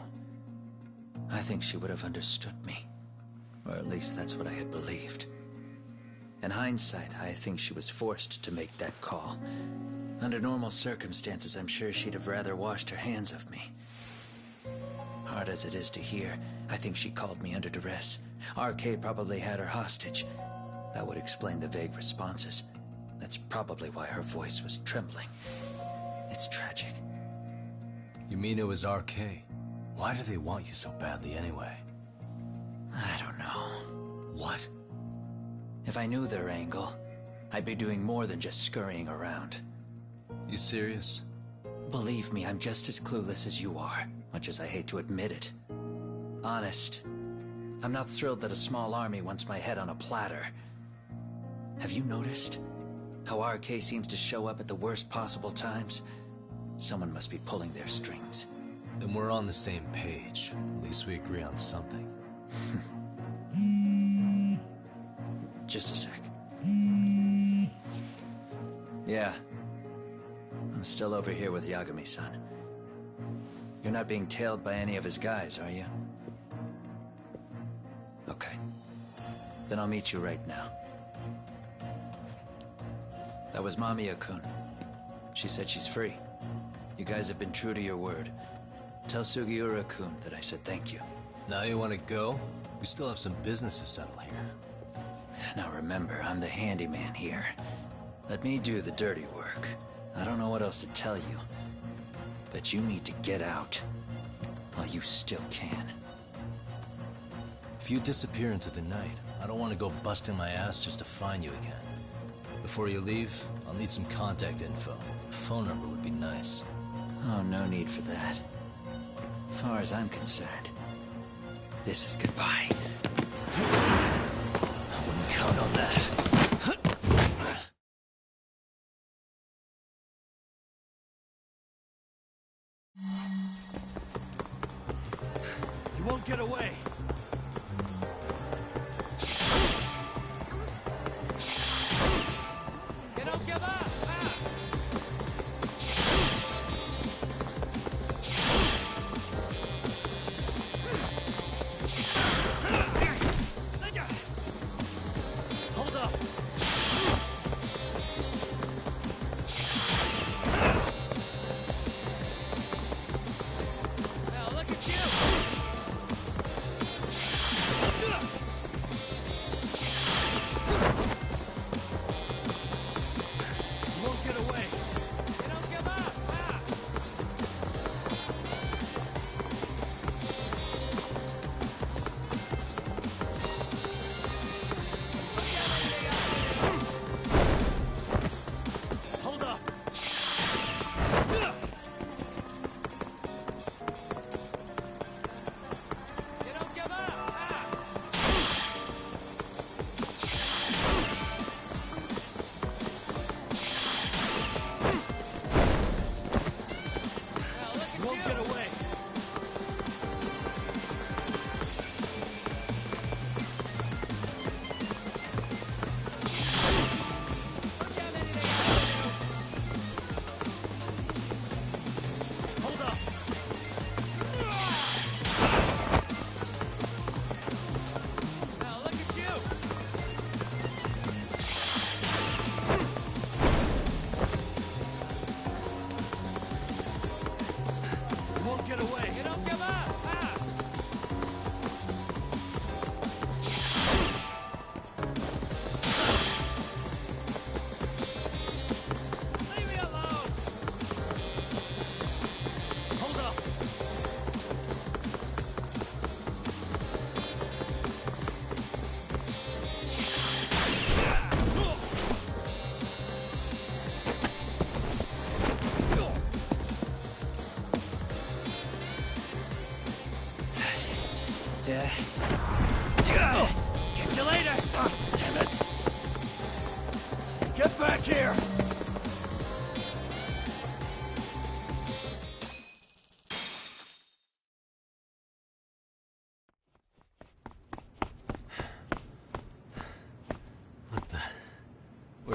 I think she would have understood me. Or at least that's what I had believed. In hindsight, I think she was forced to make that call. Under normal circumstances, I'm sure she'd have rather washed her hands of me. Hard as it is to hear, I think she called me under duress. RK probably had her hostage. That would explain the vague responses. That's probably why her voice was trembling. It's tragic. You mean it was RK? Why do they want you so badly anyway? I don't know. What? If I knew their angle, I'd be doing more than just scurrying around. You serious? Believe me, I'm just as clueless as you are, much as I hate to admit it. Honest. I'm not thrilled that a small army wants my head on a platter. Have you noticed how RK seems to show up at the worst possible times? Someone must be pulling their strings. Then we're on the same page. At least we agree on something. Just a sec. Yeah. I'm still over here with Yagami-san. You're not being tailed by any of his guys, are you? Okay. Then I'll meet you right now. That was Mamiya-kun. She said she's free. You guys have been true to your word. Tell Sugiura-kun that I said thank you. Now you want to go? We still have some business to settle here. Now remember, I'm the handyman here. Let me do the dirty work. I don't know what else to tell you. But you need to get out. While you still can. If you disappear into the night, I don't want to go busting my ass just to find you again. Before you leave, I'll need some contact info. A phone number would be nice. Oh, no need for that. As far as I'm concerned, this is goodbye. I wouldn't count on that. You won't get away. You don't give up! Hold up.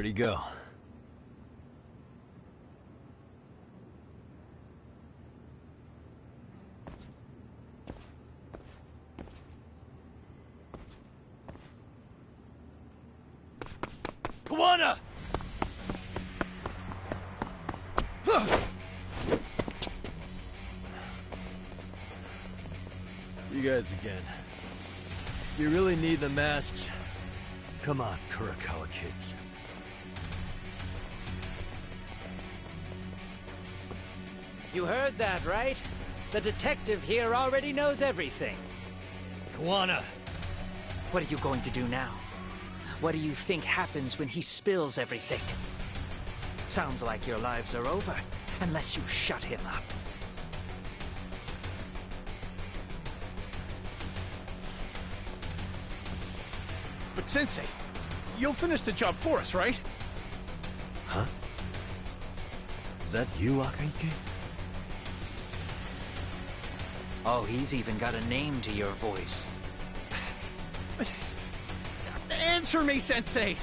Where'd he go? Kawana! You guys again. You really need the masks? Come on, Kurakawa kids. You heard that, right? The detective here already knows everything. Kawana! What are you going to do now? What do you think happens when he spills everything? Sounds like your lives are over, unless you shut him up. But Sensei, you'll finish the job for us, right? Huh? Is that you, Akaike? Oh, he's even got a name to your voice. Answer me, Sensei!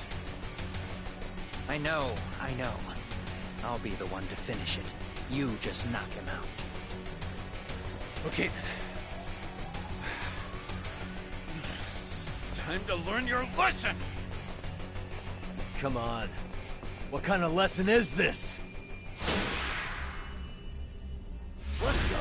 I know. I'll be the one to finish it. You just knock him out. Okay then. Time to learn your lesson! Come on. What kind of lesson is this? Let's go!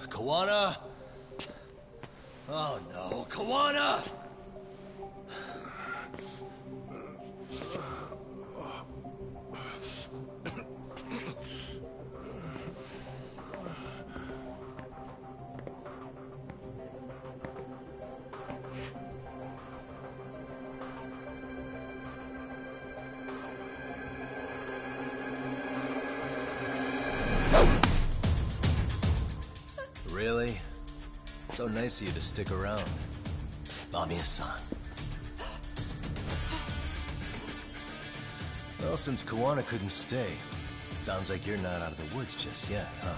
Kawana? Oh no, Kawana! Really? So nice of you to stick around. Mamiya-san. Well, since Kawana couldn't stay, sounds like you're not out of the woods just yet, huh?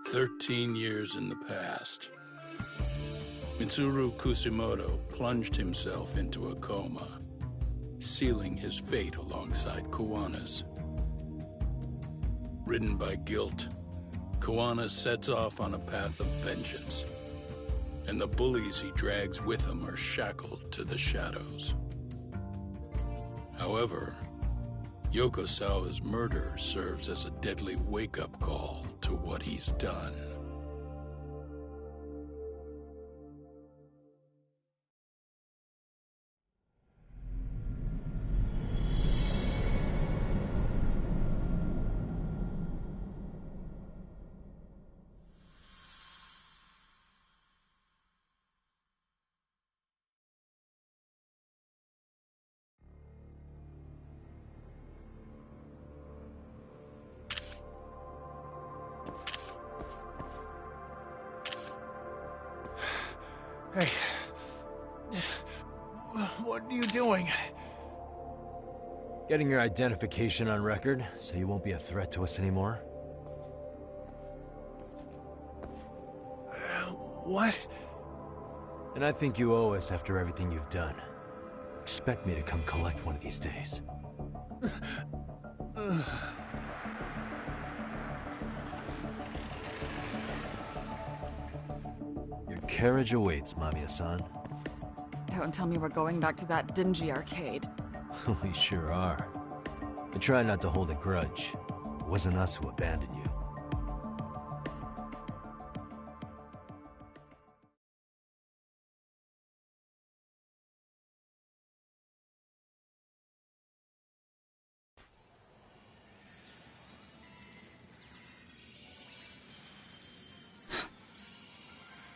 "13 years in the past. Mitsuru Kusumoto plunged himself into a coma, sealing his fate alongside Kawana's. Ridden by guilt, Kawana sets off on a path of vengeance, and the bullies he drags with him are shackled to the shadows. However, Yokosawa's murder serves as a deadly wake-up call to what he's done. Hey. What are you doing? Getting your identification on record, so you won't be a threat to us anymore? What? And I think you owe us after everything you've done. Expect me to come collect one of these days. Your carriage awaits, Mamiya-san. Don't tell me we're going back to that dingy arcade. We sure are. But try not to hold a grudge. It wasn't us who abandoned you.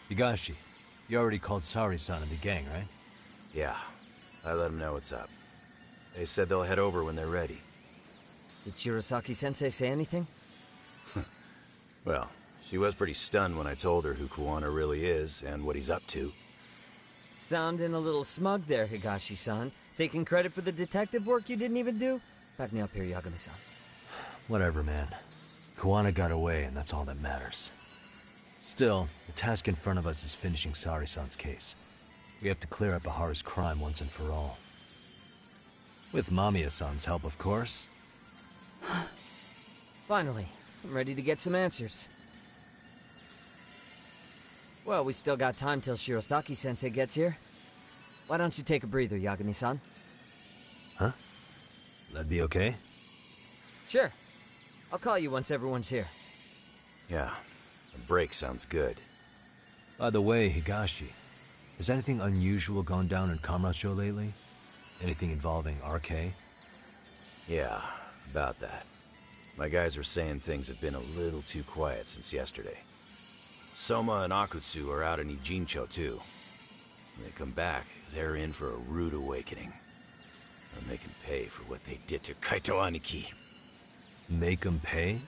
Higashi, you already called Sari-san and the gang, right? Yeah, I let them know what's up. They said they'll head over when they're ready. Did Shirosaki-sensei say anything? Well, she was pretty stunned when I told her who Kuwana really is and what he's up to. Sounding a little smug there, Higashi-san. Taking credit for the detective work you didn't even do? Back me up here, Yagami-san. Whatever, man. Kuwana got away, and that's all that matters. Still, the task in front of us is finishing Sari-san's case. We have to clear up Bahara's crime once and for all. With Mamiya-san's help, of course. Finally, I'm ready to get some answers. Well, we still got time till Shirosaki-sensei gets here. Why don't you take a breather, Yagami-san? Huh? That'd be okay? Sure. I'll call you once everyone's here. Yeah, a break sounds good. By the way, Higashi, has anything unusual gone down in Kamurocho lately? Anything involving RK? Yeah, about that. My guys are saying things have been a little too quiet since yesterday. Soma and Akutsu are out in Ijincho too. When they come back, they're in for a rude awakening. And they can pay for what they did to Kaito Aniki. Make them pay?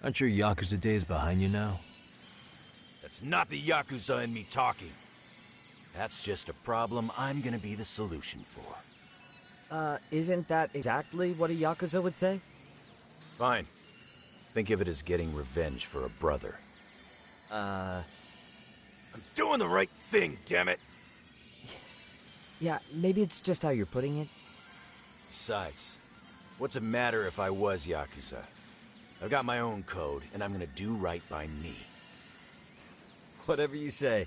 Aren't your Yakuza days behind you now? That's not the Yakuza in me talking. That's just a problem I'm gonna be the solution for. Isn't that exactly what a Yakuza would say? Fine. Think of it as getting revenge for a brother. I'm doing the right thing, damn it! Yeah, maybe it's just how you're putting it. Besides, what's it matter if I was Yakuza? I've got my own code, and I'm gonna do right by me. Whatever you say.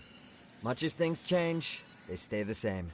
Much as things change, they stay the same.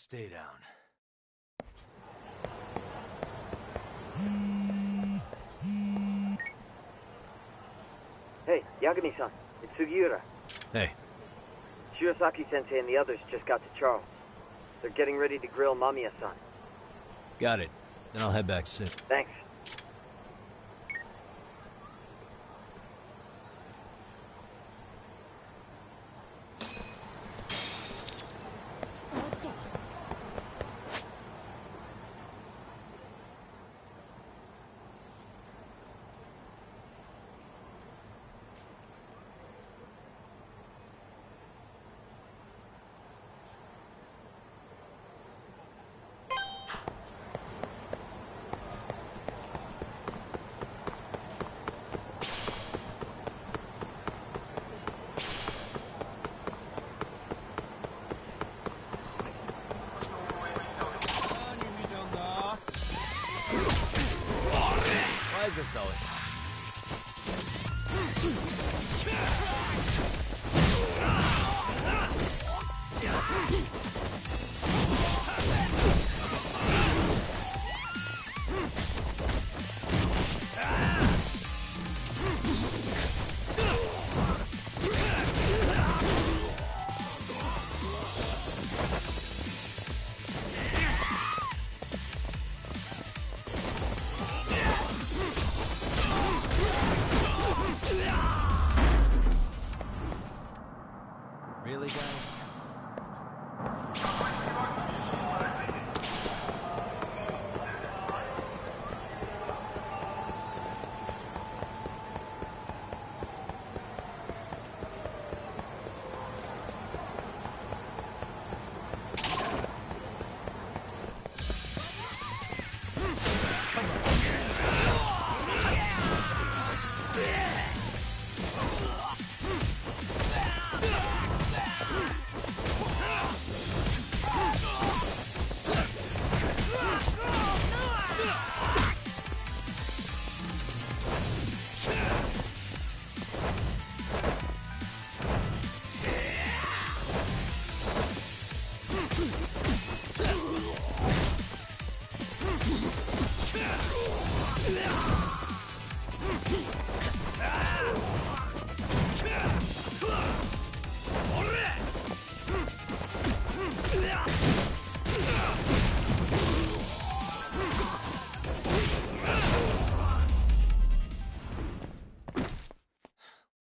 stay down. Hey, Yagami-san, it's Sugiura. Hey. Shirosaki-sensei and the others just got to Charles. They're getting ready to grill Mamiya-san. Got it. Then I'll head back soon. Thanks. Why is this always... Really, guys?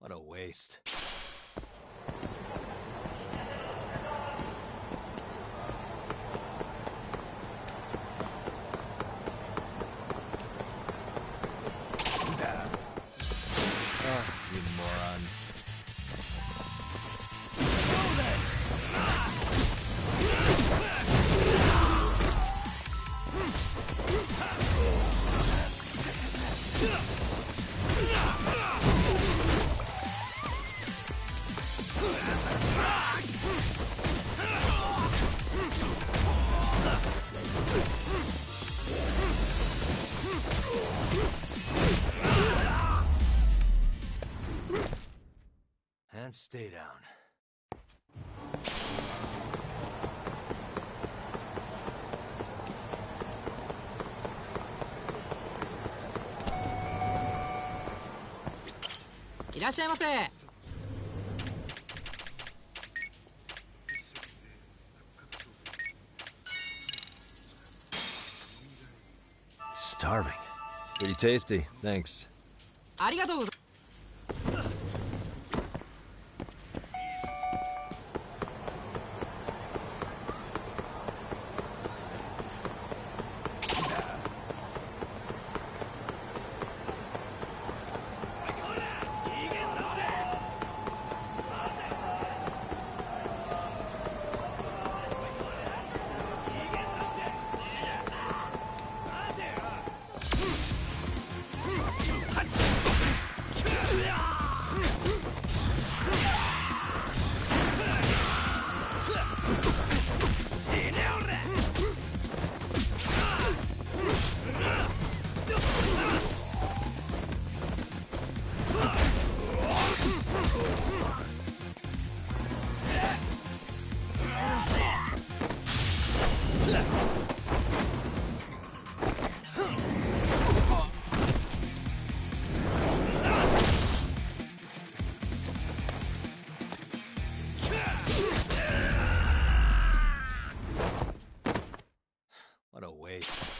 What a waste. You morons. And stay down. Starving. Pretty tasty, thanks. What a waste.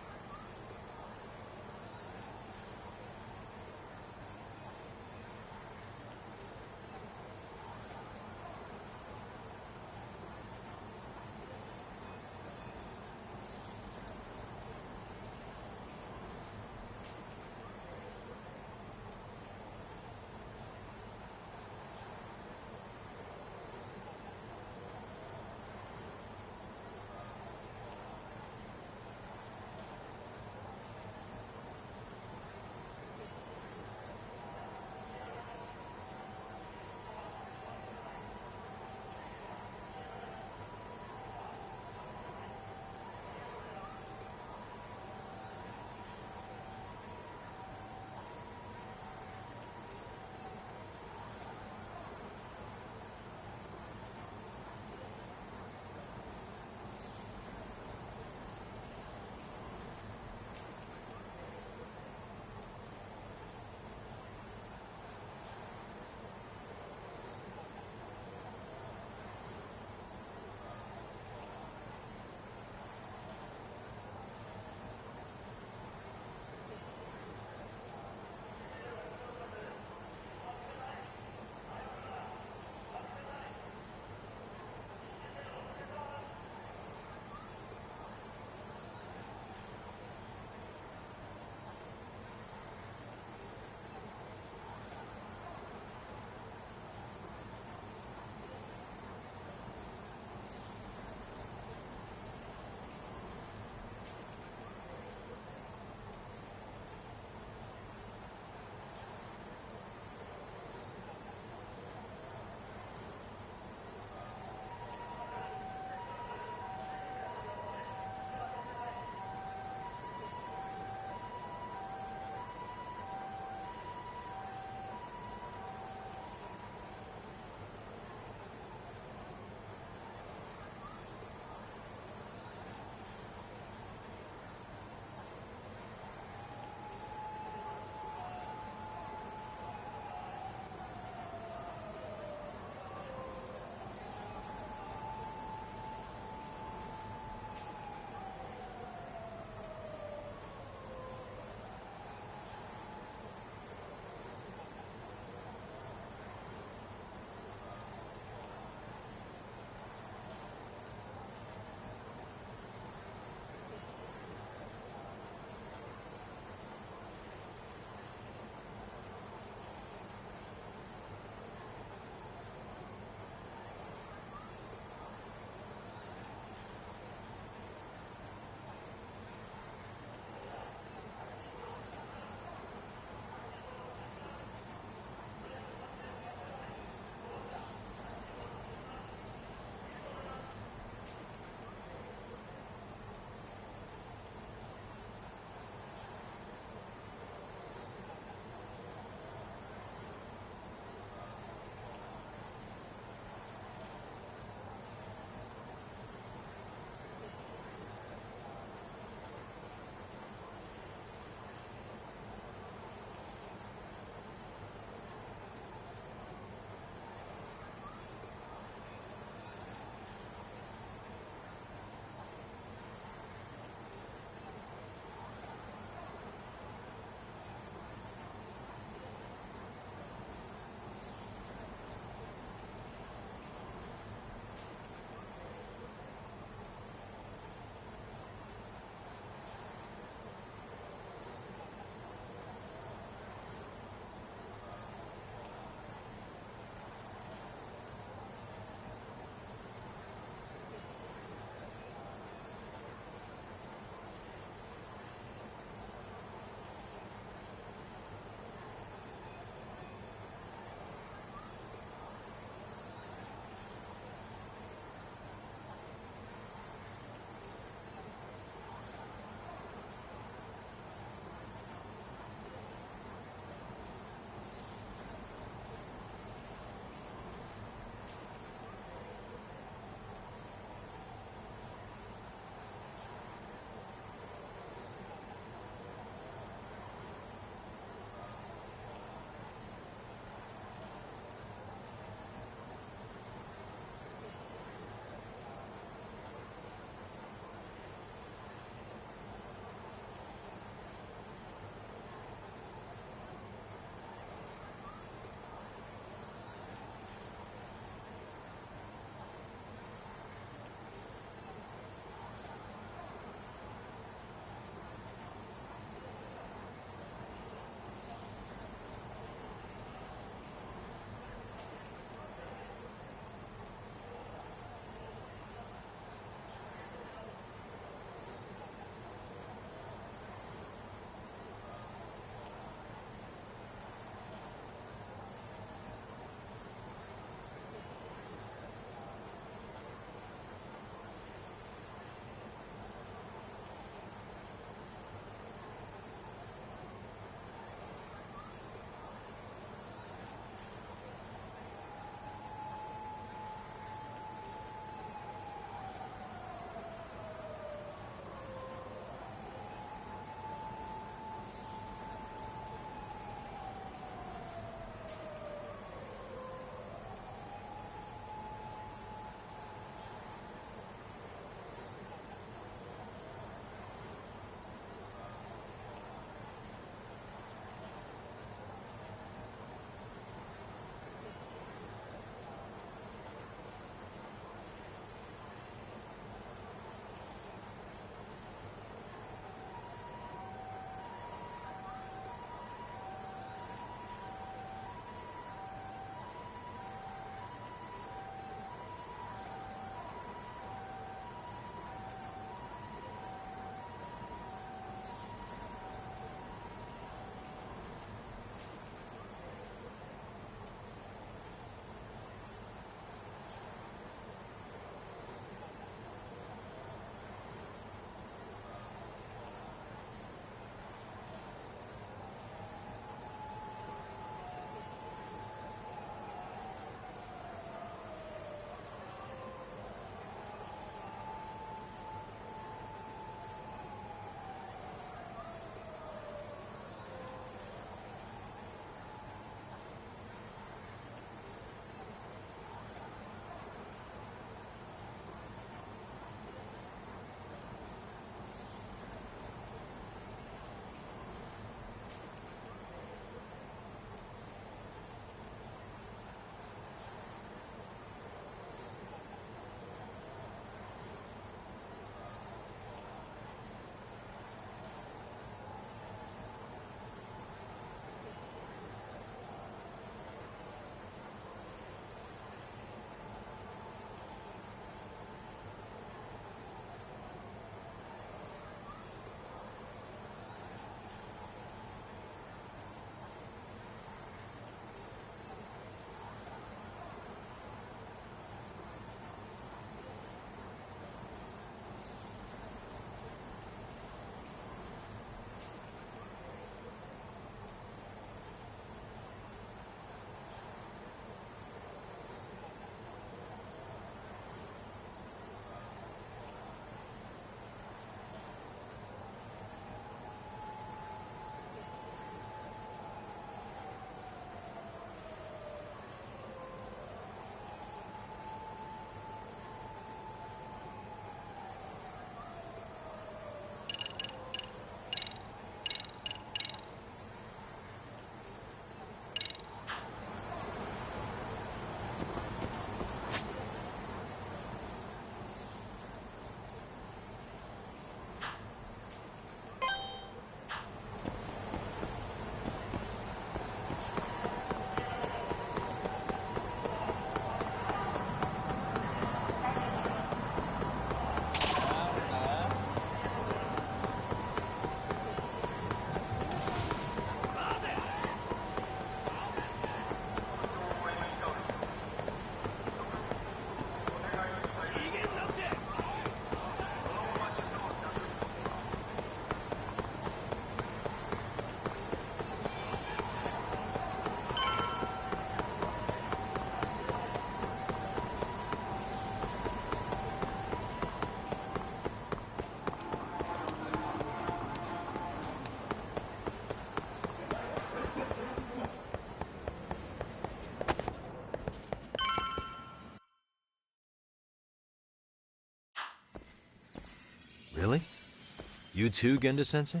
You too, Genda-sensei?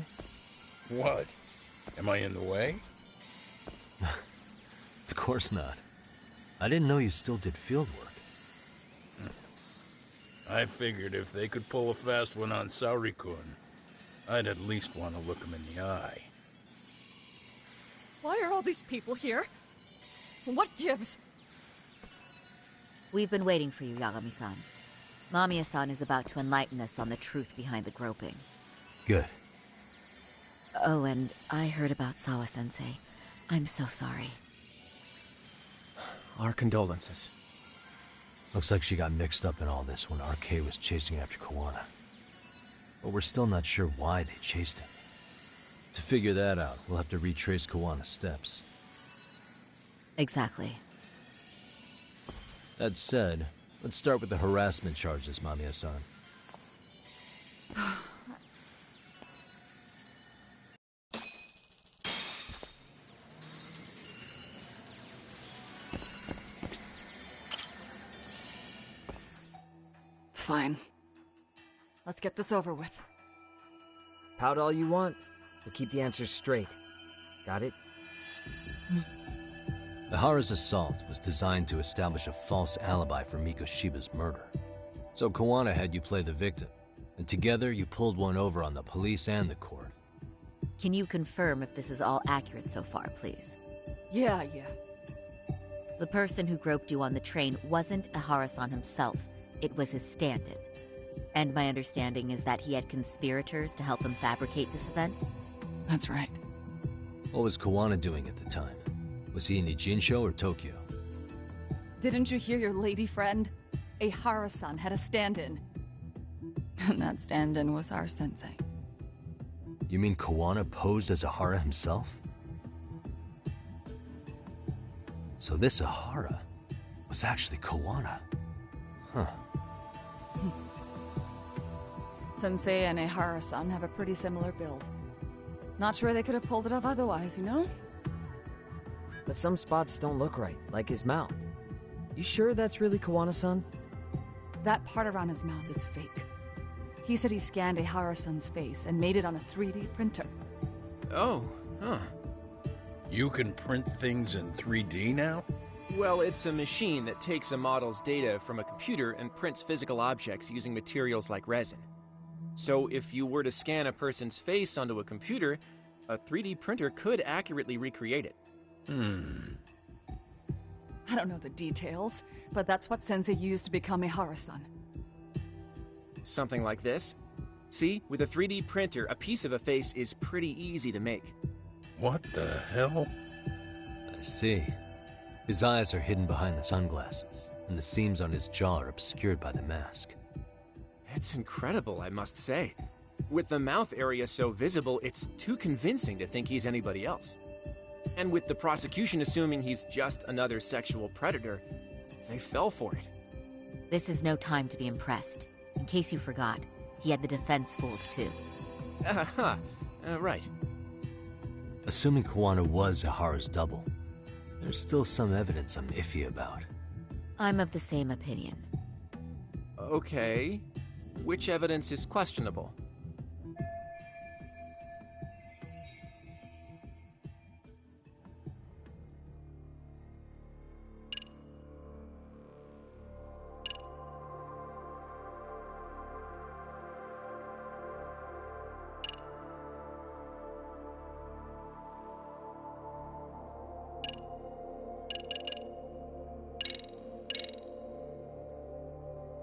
What? Am I in the way? Of course not. I didn't know you still did field work. I figured if they could pull a fast one on Saori-kun, I'd at least want to look him in the eye. Why are all these people here? What gives? We've been waiting for you, Yagami-san. Mamiya-san is about to enlighten us on the truth behind the groping. Good. Oh, and I heard about Sawa-sensei. I'm so sorry. Our condolences. Looks like she got mixed up in all this when RK was chasing after Kawana. But we're still not sure why they chased him. To figure that out, we'll have to retrace Kawana's steps. Exactly. That said, let's start with the harassment charges, Mamiya-san. Fine. Let's get this over with. Pout all you want, but keep the answers straight. Got it? Ihara's assault was designed to establish a false alibi for Mikoshiba's murder. So Kawana had you play the victim, and together you pulled one over on the police and the court. Can you confirm if this is all accurate so far, please? Yeah. The person who groped you on the train wasn't Ihara-san himself. It was his stand-in. And my understanding is that he had conspirators to help him fabricate this event? That's right. What was Kawana doing at the time? Was he in Ijinsho or Tokyo? Didn't you hear your lady friend? Ihara-san had a stand-in. And that stand-in was our sensei. You mean Kawana posed as Ihara himself? So this Ihara was actually Kawana. Huh. Sensei and Ihara-san have a pretty similar build. Not sure they could have pulled it off otherwise, you know? But some spots don't look right, like his mouth. You sure that's really Kawana-san? That part around his mouth is fake. He said he scanned Ihara-san's face and made it on a 3D printer. Oh, huh. You can print things in 3D now? Well, it's a machine that takes a model's data from a computer and prints physical objects using materials like resin. So if you were to scan a person's face onto a computer, a 3D printer could accurately recreate it. I don't know the details, but that's what Sensei used to become Ihara-san. Something like this. See, with a 3D printer, a piece of a face is pretty easy to make. What the hell? I see. His eyes are hidden behind the sunglasses, and the seams on his jaw are obscured by the mask. It's incredible, I must say. With the mouth area so visible, it's too convincing to think he's anybody else. And with the prosecution assuming he's just another sexual predator, they fell for it. This is no time to be impressed. In case you forgot, he had the defense fooled too. Right. Assuming Kawana was Ihara's double, there's still some evidence I'm iffy about. I'm of the same opinion. Okay. Which evidence is questionable?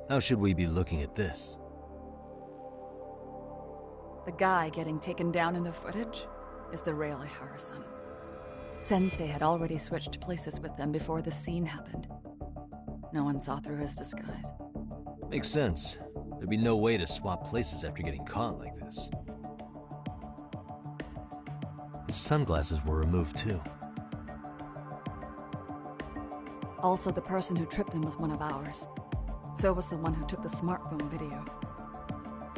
How should we be looking at this? The guy getting taken down in the footage is the real Ihara-san. Sensei had already switched places with them before the scene happened. No one saw through his disguise. Makes sense. There'd be no way to swap places after getting caught like this. His sunglasses were removed too. Also, the person who tripped him was one of ours. So was the one who took the smartphone video.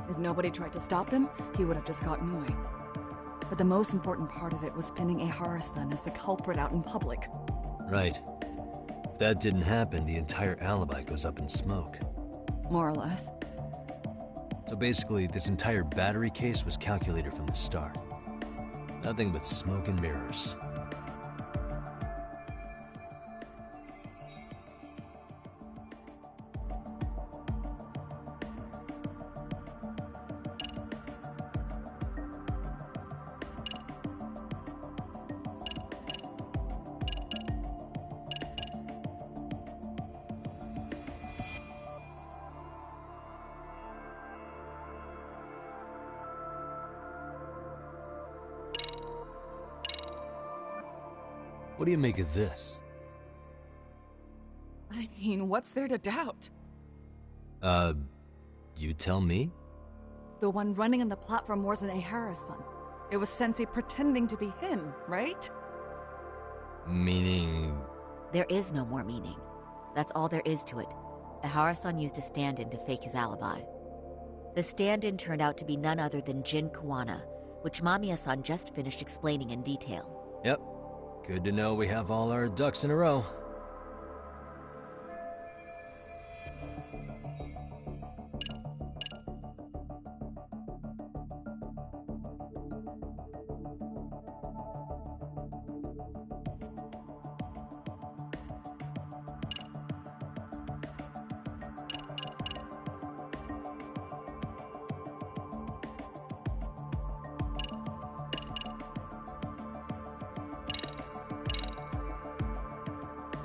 If nobody tried to stop him, he would have just gotten away. But the most important part of it was pinning Ihara-san as the culprit out in public. Right. If that didn't happen, the entire alibi goes up in smoke. More or less. So basically, this entire battery case was calculated from the start. Nothing but smoke and mirrors. What do you make of this? I mean, what's there to doubt? You tell me? The one running on the platform wasn't Ehara-san. It was Sensei pretending to be him, right? Meaning... There is no more meaning. That's all there is to it. Ehara-san used a stand-in to fake his alibi. The stand-in turned out to be none other than Jin Kuwana, which Mamiya-san just finished explaining in detail. Yep. Good to know we have all our ducks in a row.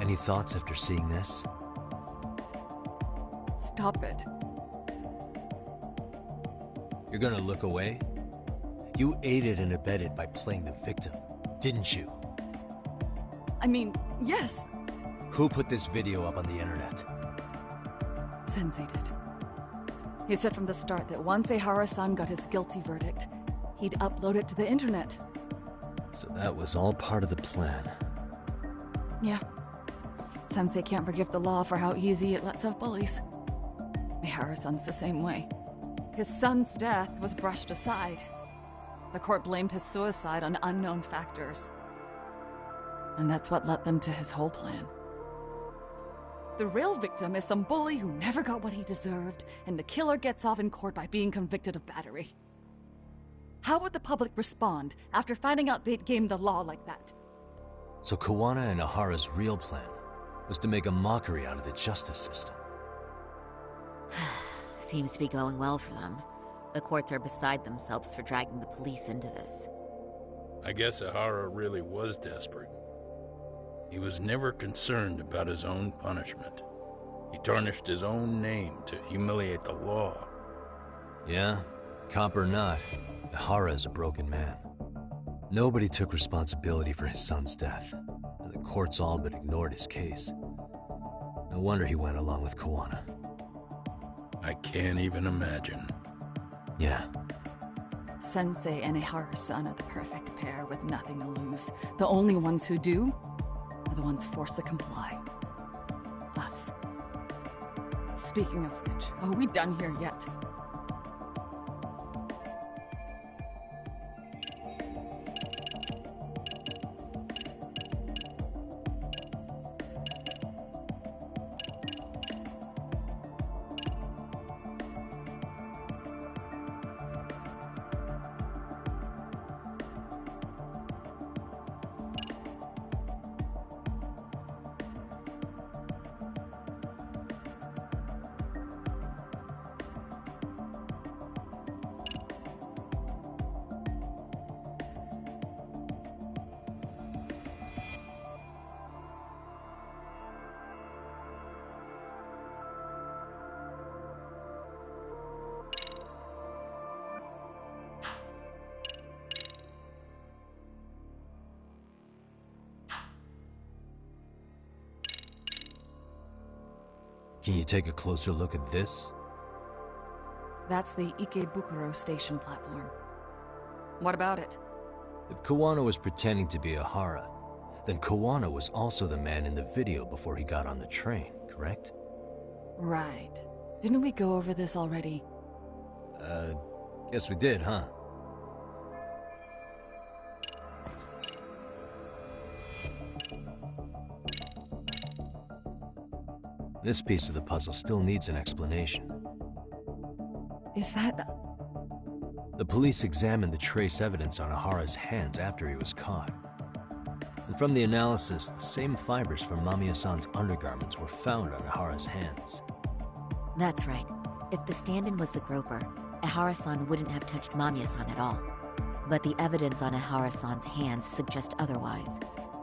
Any thoughts after seeing this? Stop it. You're gonna look away? You aided and abetted by playing the victim, didn't you? I mean, yes. Who put this video up on the internet? Sensei did. He said from the start that once Ehara-san got his guilty verdict, he'd upload it to the internet. So that was all part of the plan. Yeah. Sensei can't forgive the law for how easy it lets out bullies. Ehara-san's the same way. His son's death was brushed aside. The court blamed his suicide on unknown factors. And that's what led them to his whole plan. The real victim is some bully who never got what he deserved, and the killer gets off in court by being convicted of battery. How would the public respond after finding out they'd gamed the law like that? So Kuwana and Ehara's real plan was to make a mockery out of the justice system. Seems to be going well for them. The courts are beside themselves for dragging the police into this. I guess Ehara really was desperate. He was never concerned about his own punishment. He tarnished his own name to humiliate the law. Yeah, cop or not, Ehara is a broken man. Nobody took responsibility for his son's death, and the courts all but ignored his case. No wonder he went along with Kuwana. I can't even imagine. Yeah. Sensei and Ehara-san are the perfect pair with nothing to lose. The only ones who do are the ones forced to comply. Us. Speaking of which, are we done here yet? Can you take a closer look at this? That's the Ikebukuro station platform. What about it? If Kuwana was pretending to be Ehara, then Kuwana was also the man in the video before he got on the train, correct? Right. Didn't we go over this already? Guess we did, huh? This piece of the puzzle still needs an explanation. Is that... The police examined the trace evidence on Ahara's hands after he was caught. And from the analysis, the same fibers from Mamiya-san's undergarments were found on Ahara's hands. That's right. If the stand-in was the groper, Ihara-san wouldn't have touched Mamiya-san at all. But the evidence on Ihara-san's hands suggests otherwise.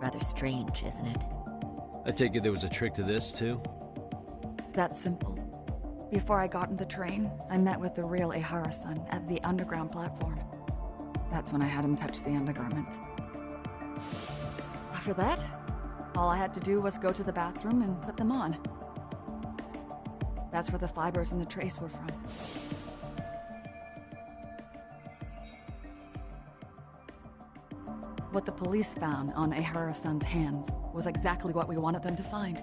Rather strange, isn't it? I take it there was a trick to this, too? That's simple. Before I got on the train, I met with the real Ihara-san at the underground platform. That's when I had him touch the undergarment. After that, all I had to do was go to the bathroom and put them on. That's where the fibers in the trace were from. What the police found on Ihara-san's hands was exactly what we wanted them to find.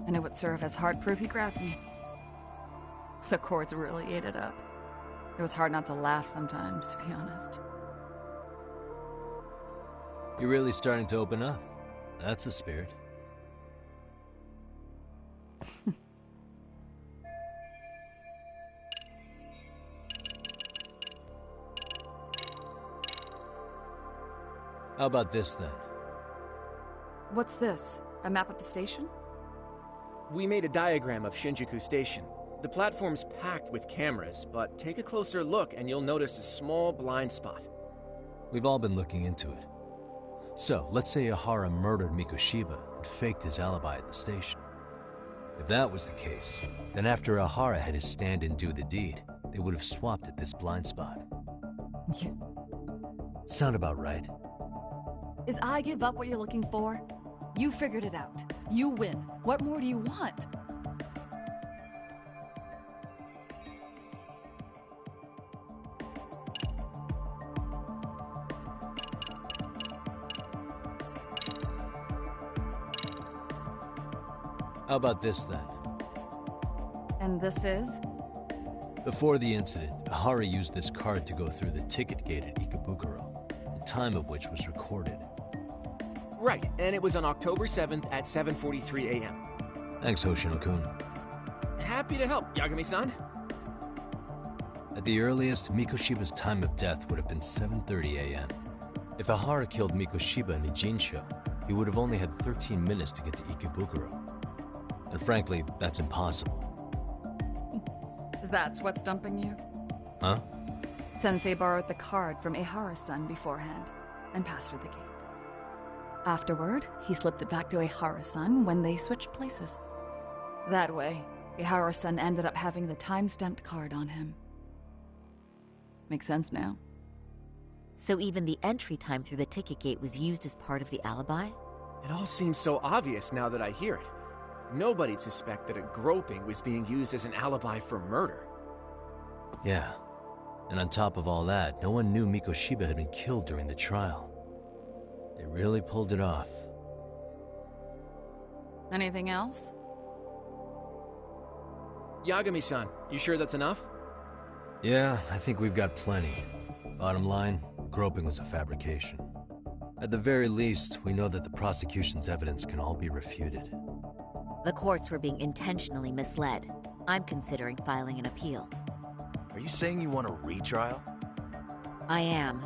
And it would serve as hard proof he grabbed me. The courts really ate it up. It was hard not to laugh sometimes, to be honest. You're really starting to open up. That's the spirit. How about this, then? What's this? A map of the station? We made a diagram of Shinjuku Station. The platform's packed with cameras, but take a closer look and you'll notice a small blind spot. We've all been looking into it. So, let's say Ahara murdered Mikoshiba and faked his alibi at the station. If that was the case, then after Ahara had his stand-in do the deed, they would have swapped at this blind spot. Yeah. Sound about right? Is I give up what you're looking for? You figured it out. You win. What more do you want? How about this, then? And this is? Before the incident, Ahara used this card to go through the ticket gate at Ikebukuro, the time of which was recorded. Right, and it was on October 7th at 7:43 a.m. Thanks, Hoshino-kun. Happy to help, Yagami-san. At the earliest, Mikoshiba's time of death would have been 7:30 a.m. If Ahara killed Mikoshiba in Ijincho, he would have only had 13 minutes to get to Ikebukuro. And frankly, that's impossible. That's what's dumping you? Huh? Sensei borrowed the card from Ihara-san beforehand and passed through the gate. Afterward, he slipped it back to Ihara-san when they switched places. That way, Ihara-san ended up having the time-stamped card on him. Makes sense now. So even the entry time through the ticket gate was used as part of the alibi? It all seems so obvious now that I hear it. Nobody'd suspect that a groping was being used as an alibi for murder. Yeah. And on top of all that, no one knew Mikoshiba had been killed during the trial. They really pulled it off. Anything else? Yagami-san, you sure that's enough? Yeah, I think we've got plenty. Bottom line, groping was a fabrication. At the very least, we know that the prosecution's evidence can all be refuted. The courts were being intentionally misled. I'm considering filing an appeal. Are you saying you want a retrial? I am.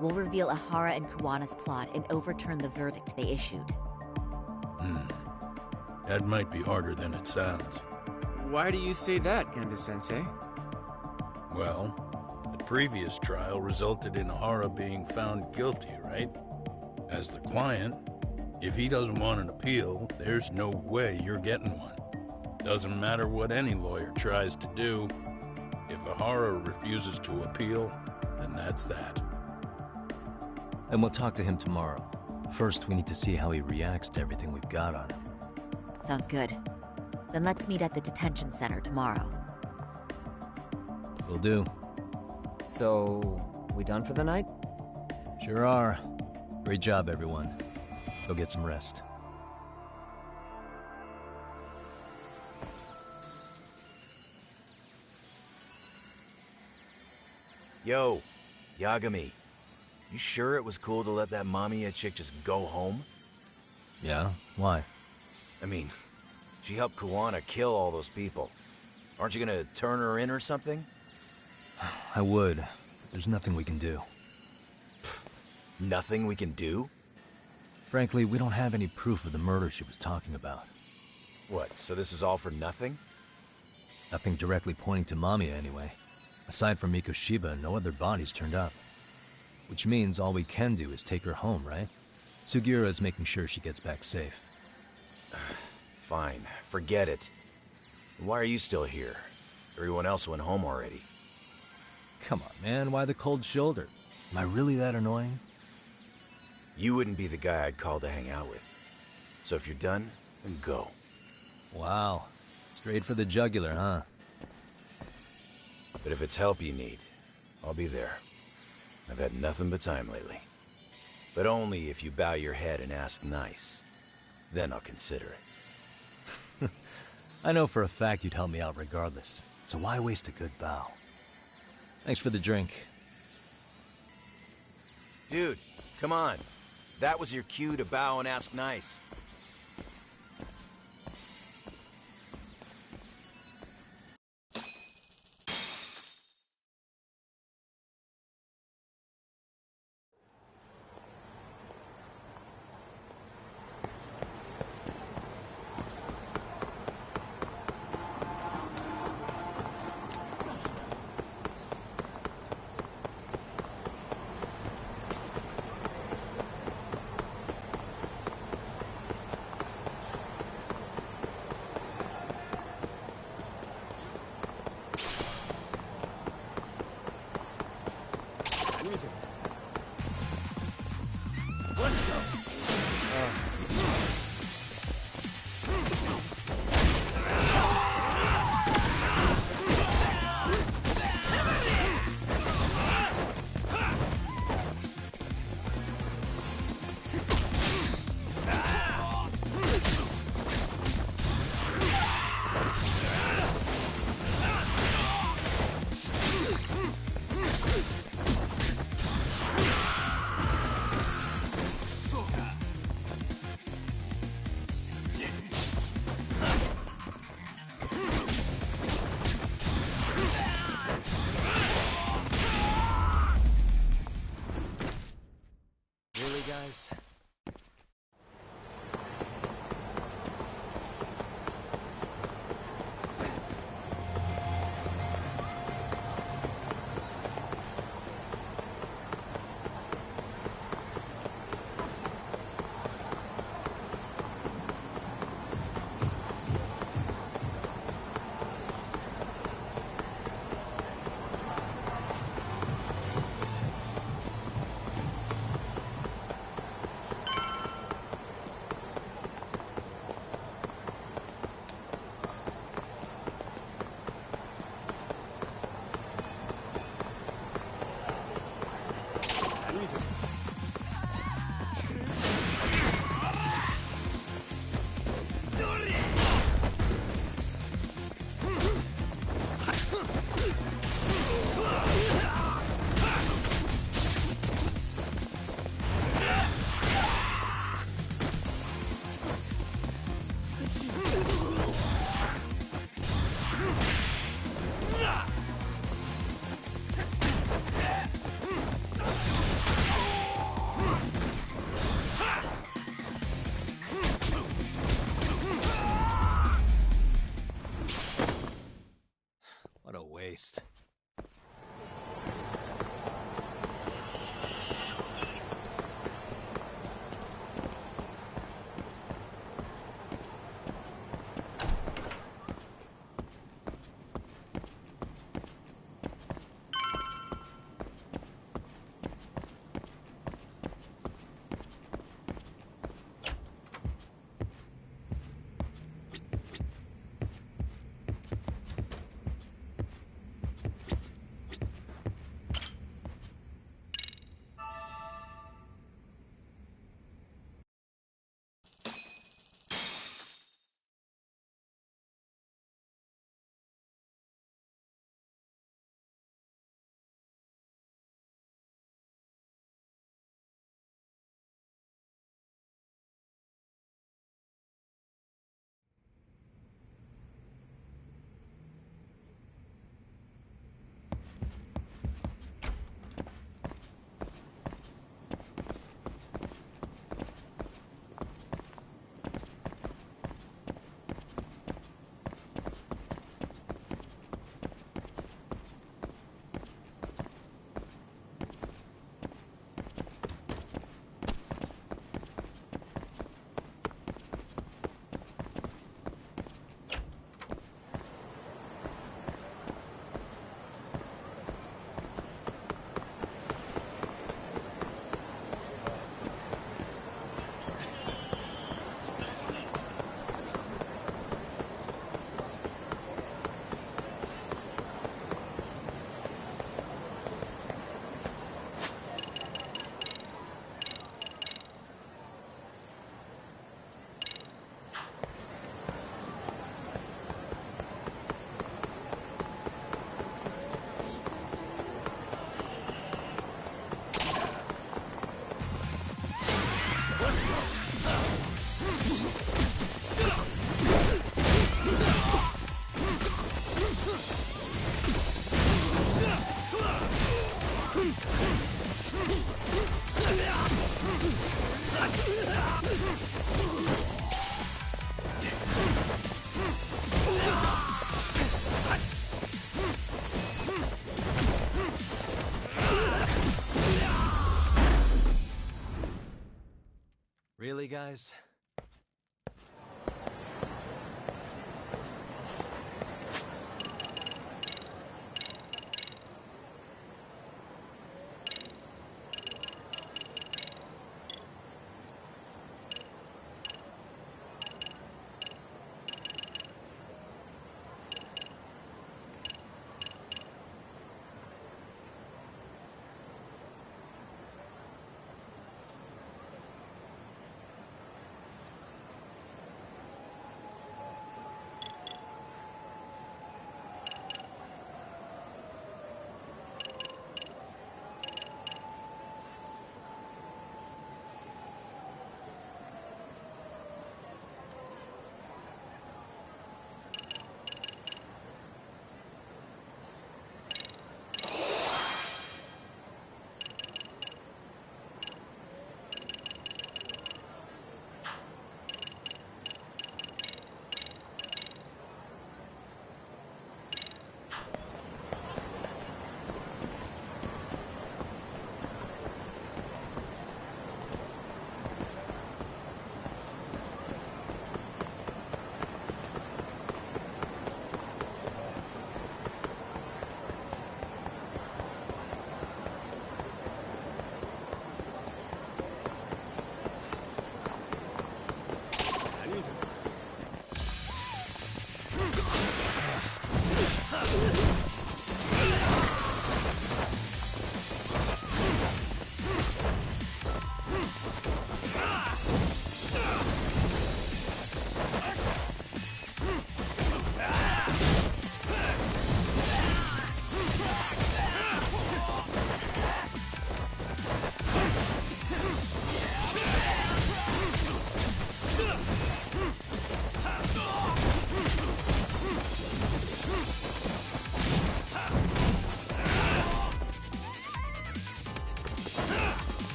We'll reveal Ahara and Kuwana's plot and overturn the verdict they issued. That might be harder than it sounds. Why do you say that, Genda-sensei? Well, the previous trial resulted in Ahara being found guilty, right? As the client, if he doesn't want an appeal, there's no way you're getting one. Doesn't matter what any lawyer tries to do. If Ahara refuses to appeal, then that's that. And we'll talk to him tomorrow. First, we need to see how he reacts to everything we've got on him. Sounds good. Then let's meet at the detention center tomorrow. Will do. So, we done for the night? Sure are. Great job, everyone. Go get some rest. Yo, Yagami. You sure it was cool to let that Mamiya chick just go home? Yeah? Why? I mean, she helped Kuwana kill all those people. Aren't you gonna turn her in or something? I would. There's nothing we can do. Nothing we can do? Frankly, we don't have any proof of the murder she was talking about. What, so this is all for nothing? Nothing directly pointing to Mamiya, anyway. Aside from Mikoshiba, no other bodies turned up. Which means all we can do is take her home, right? Sugiura is making sure she gets back safe. Fine, forget it. Why are you still here? Everyone else went home already. Come on, man, why the cold shoulder? Am I really that annoying? You wouldn't be the guy I'd call to hang out with. So if you're done, then go. Wow. Straight for the jugular, huh? But if it's help you need, I'll be there. I've had nothing but time lately. But only if you bow your head and ask nice. Then I'll consider it. I know for a fact you'd help me out regardless, so why waste a good bow? Thanks for the drink. Dude, come on. That was your cue to bow and ask nice. Waste. is.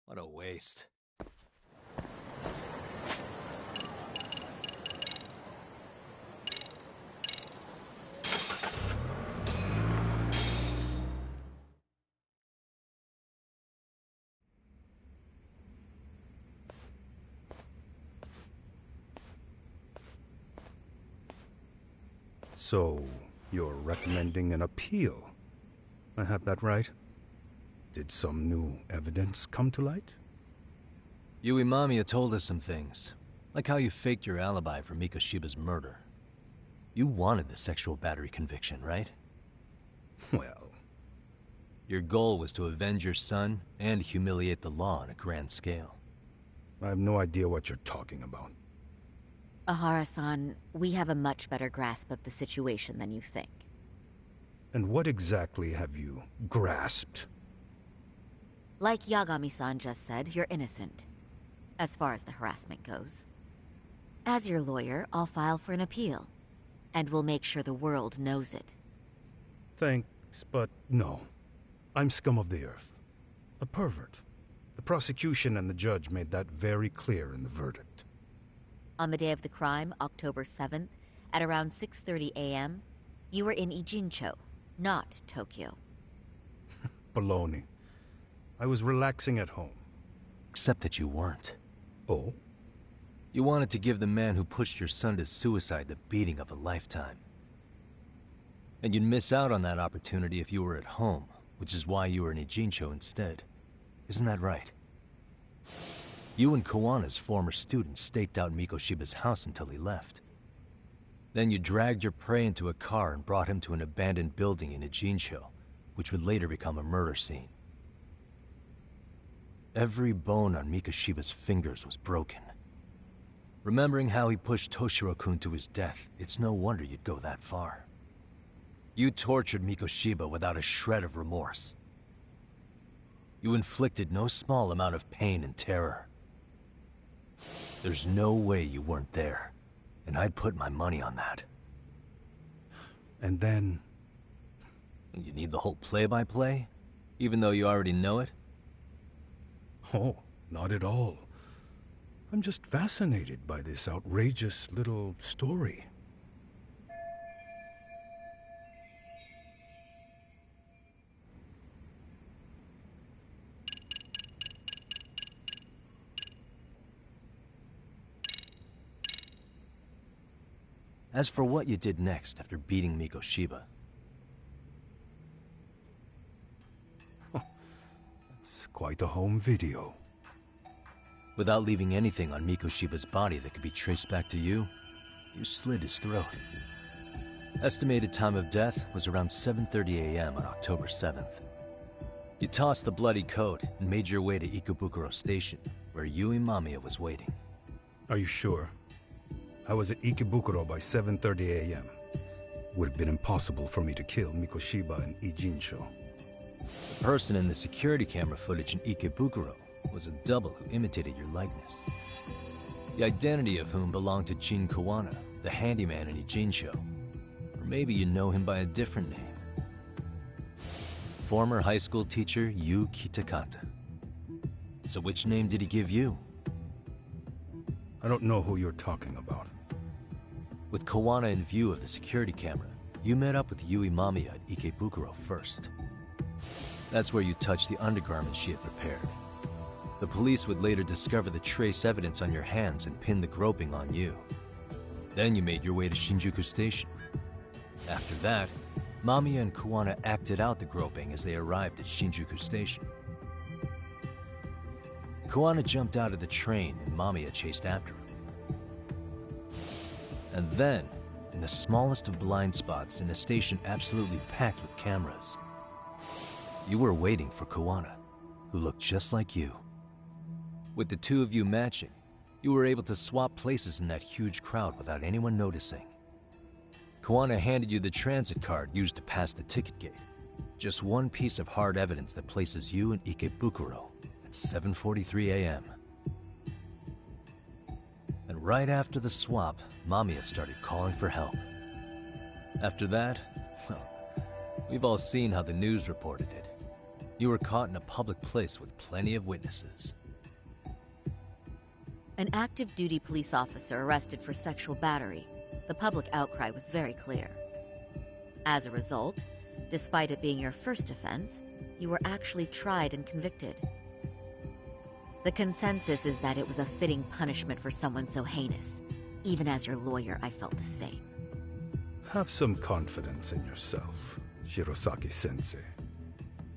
What a waste. So, you're recommending an appeal? I have that right? Did some new evidence come to light? Yui Mamiya told us some things, like how you faked your alibi for Mikoshiba's murder. You wanted the sexual battery conviction, right? Well... Your goal was to avenge your son and humiliate the law on a grand scale. I have no idea what you're talking about. Ahara-san, we have a much better grasp of the situation than you think. And what exactly have you grasped? Like Yagami-san just said, you're innocent, as far as the harassment goes. As your lawyer, I'll file for an appeal, and we'll make sure the world knows it. Thanks, but no. I'm scum of the earth. A pervert. The prosecution and the judge made that very clear in the verdict. On the day of the crime, October 7th, at around 6:30 a.m., you were in Ijincho, not Tokyo. Baloney. I was relaxing at home. Except that you weren't. Oh? You wanted to give the man who pushed your son to suicide the beating of a lifetime. And you'd miss out on that opportunity if you were at home, which is why you were in Ijincho instead. Isn't that right? You and Kawana's former student staked out Mikoshiba's house until he left. Then you dragged your prey into a car and brought him to an abandoned building in Ijincho, which would later become a murder scene. Every bone on Mikoshiba's fingers was broken. Remembering how he pushed Toshiro-kun to his death, it's no wonder you'd go that far. You tortured Mikoshiba without a shred of remorse. You inflicted no small amount of pain and terror. There's no way you weren't there, and I'd put my money on that. And then... You need the whole play-by-play, even though you already know it? Oh, not at all. I'm just fascinated by this outrageous little story. As for what you did next after beating Mikoshiba, it's quite a home video. Without leaving anything on Mikoshiba's body that could be traced back to you, you slit his throat. Estimated time of death was around 7:30 a.m. on October 7th. You tossed the bloody coat and made your way to Ikebukuro Station, where Yui Mamiya was waiting. Are you sure? I was at Ikebukuro by 7:30 a.m. Would have been impossible for me to kill Mikoshiba in Ijincho. The person in the security camera footage in Ikebukuro was a double who imitated your likeness. The identity of whom belonged to Jin Kawana, the handyman in Ijincho. Or maybe you know him by a different name. Former high school teacher Yu Kitakata. So which name did he give you? I don't know who you're talking about. With Kawana in view of the security camera, you met up with Yui Mamiya at Ikebukuro first. That's where you touched the undergarments she had prepared. The police would later discover the trace evidence on your hands and pin the groping on you. Then you made your way to Shinjuku Station. After that, Mamiya and Kawana acted out the groping as they arrived at Shinjuku Station. Kawana jumped out of the train and Mamiya chased after him. And then, in the smallest of blind spots in a station absolutely packed with cameras, you were waiting for Kawana, who looked just like you. With the two of you matching, you were able to swap places in that huge crowd without anyone noticing. Kawana handed you the transit card used to pass the ticket gate. Just one piece of hard evidence that places you in Ikebukuro at 7:43 a.m. And right after the swap, Mamiya started calling for help. After that, well, we've all seen how the news reported it. You were caught in a public place with plenty of witnesses. An active duty police officer arrested for sexual battery. The public outcry was very clear. As a result, despite it being your first offense, you were actually tried and convicted. The consensus is that it was a fitting punishment for someone so heinous. Even as your lawyer, I felt the same. Have some confidence in yourself, Shirosaki-sensei.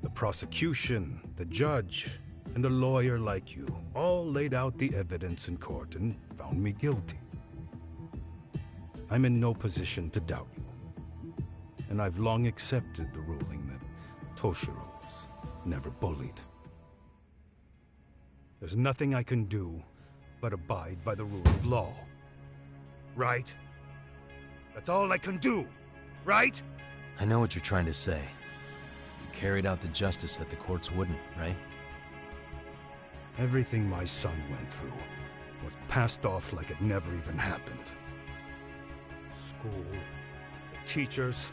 The prosecution, the judge, and a lawyer like you all laid out the evidence in court and found me guilty. I'm in no position to doubt you. And I've long accepted the ruling that Toshiro was never bullied. There's nothing I can do but abide by the rule of law. Right? That's all I can do, right? I know what you're trying to say. You carried out the justice that the courts wouldn't, right? Everything my son went through was passed off like it never even happened. School, the teachers,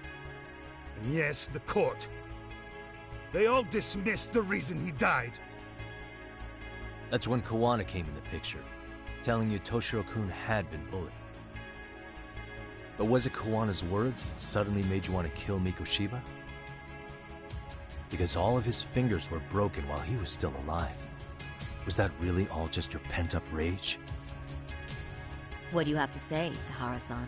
and yes, the court. They all dismissed the reason he died. That's when Kawana came in the picture, telling you Toshiro-kun had been bullied. But was it Kawana's words that suddenly made you want to kill Mikoshiba? Because all of his fingers were broken while he was still alive. Was that really all just your pent-up rage? What do you have to say, Ihara-san?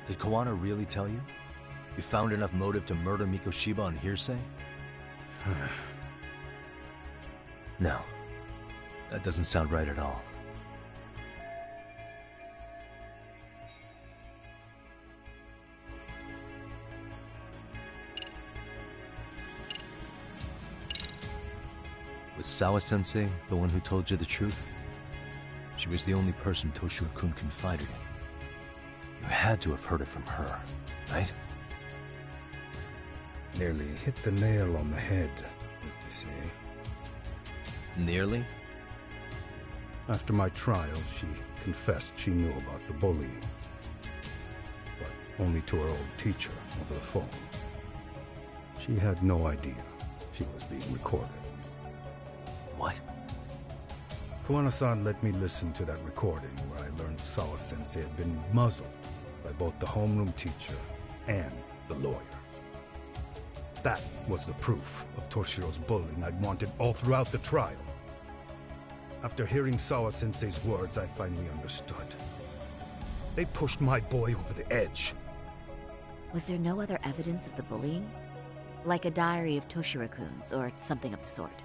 Did Kawana really tell you? You found enough motive to murder Mikoshiba on hearsay? No. That doesn't sound right at all. Was Sawa-sensei the one who told you the truth? She was the only person Toshiro-kun confided in. You had to have heard it from her, right? Nearly hit the nail on the head, as they say. Nearly? After my trial, she confessed she knew about the bullying. But only to her old teacher over the phone. She had no idea she was being recorded. What? Kawana-san let me listen to that recording where I learned Sawa-sensei had been muzzled by both the homeroom teacher and the lawyer. That was the proof of Toshiro's bullying I'd wanted all throughout the trial. After hearing Sawa-sensei's words, I finally understood. They pushed my boy over the edge. Was there no other evidence of the bullying? Like a diary of Toshiro-kun's or something of the sort?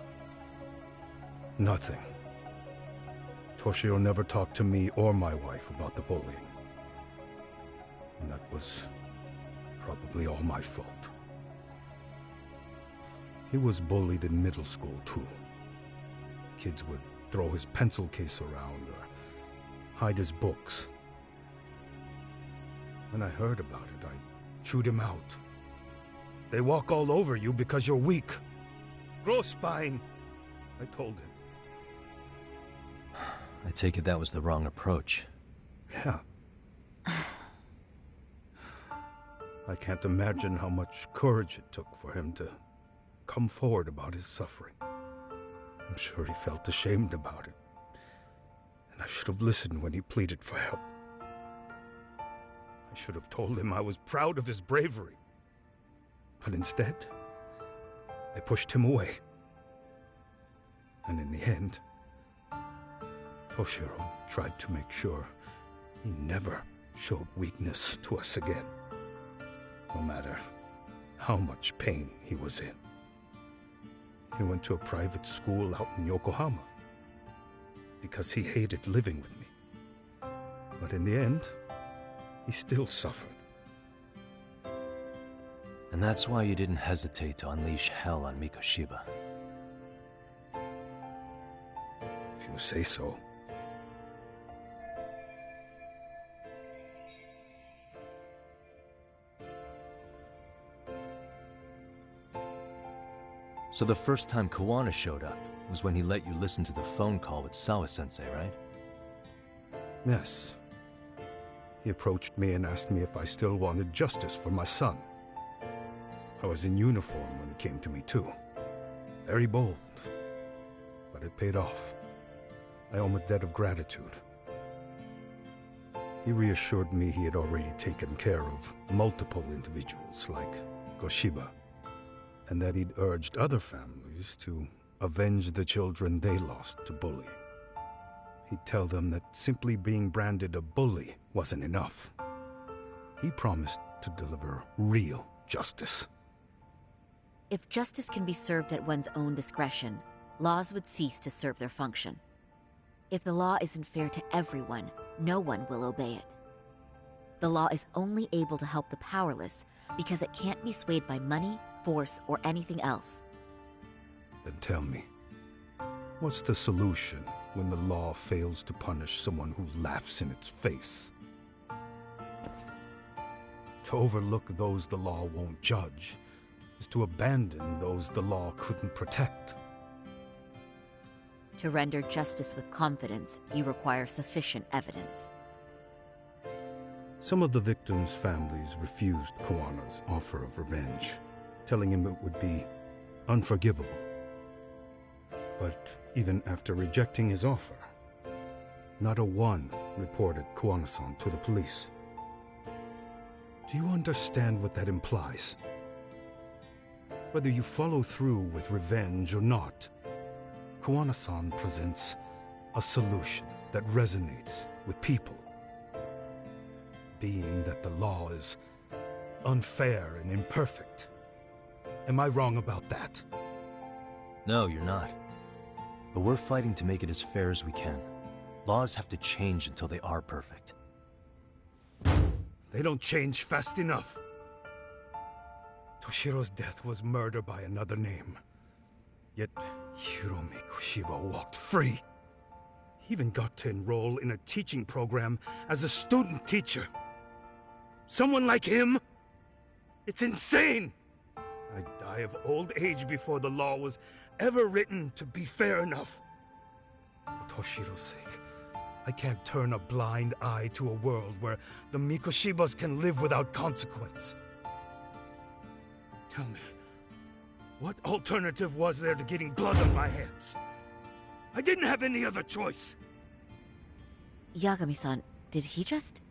Nothing. Toshiro never talked to me or my wife about the bullying. And that was probably all my fault. He was bullied in middle school, too. Kids would throw his pencil case around or hide his books. When I heard about it, I chewed him out. They walk all over you because you're weak. Grow spine, I told him. I take it that was the wrong approach. Yeah. I can't imagine how much courage it took for him to come forward about his suffering. I'm sure he felt ashamed about it. And I should have listened when he pleaded for help. I should have told him I was proud of his bravery. But instead, I pushed him away. And in the end, Toshiro tried to make sure he never showed weakness to us again, no matter how much pain he was in. He went to a private school out in Yokohama because he hated living with me. But in the end, he still suffered. And that's why you didn't hesitate to unleash hell on Mikoshiba. If you say so. So the first time Kawana showed up was when he let you listen to the phone call with Sawa-sensei, right? Yes. He approached me and asked me if I still wanted justice for my son. I was in uniform when it came to me, too. Very bold. But it paid off. I owe him a debt of gratitude. He reassured me he had already taken care of multiple individuals like Goshiba, and that he'd urged other families to avenge the children they lost to bullying. He'd tell them that simply being branded a bully wasn't enough. He promised to deliver real justice. If justice can be served at one's own discretion, laws would cease to serve their function. If the law isn't fair to everyone, no one will obey it. The law is only able to help the powerless because it can't be swayed by money, force, or anything else. Then tell me, what's the solution when the law fails to punish someone who laughs in its face? To overlook those the law won't judge is to abandon those the law couldn't protect. To render justice with confidence, you require sufficient evidence. Some of the victims' families refused Kawana's offer of revenge, telling him it would be unforgivable. But even after rejecting his offer, not a one reported Kawana-san to the police. Do you understand what that implies? Whether you follow through with revenge or not, Kawana-san presents a solution that resonates with people. being that the law is unfair and imperfect. Am I wrong about that? No, you're not. But we're fighting to make it as fair as we can. Laws have to change until they are perfect. They don't change fast enough. Toshiro's death was murder by another name. Yet Hiromi Kushiba walked free. He even got to enroll in a teaching program as a student teacher. Someone like him? It's insane! I'd die of old age before the law was ever written to be fair enough. For Toshiro's sake, I can't turn a blind eye to a world where the Mikoshibas can live without consequence. Tell me, what alternative was there to getting blood on my hands? I didn't have any other choice. Yagami-san, did he just...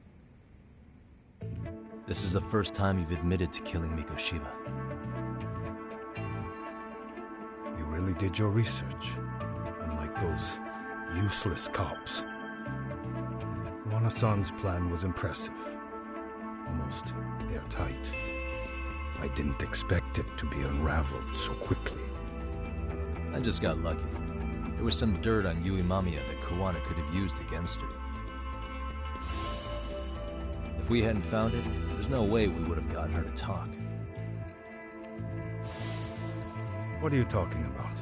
This is the first time you've admitted to killing Mikoshiba. You really did your research, unlike those useless cops. Kuwana-san's plan was impressive, almost airtight. I didn't expect it to be unraveled so quickly. I just got lucky. There was some dirt on Yui Mamiya that Kuwana could have used against her. If we hadn't found it, there's no way we would have gotten her to talk. What are you talking about?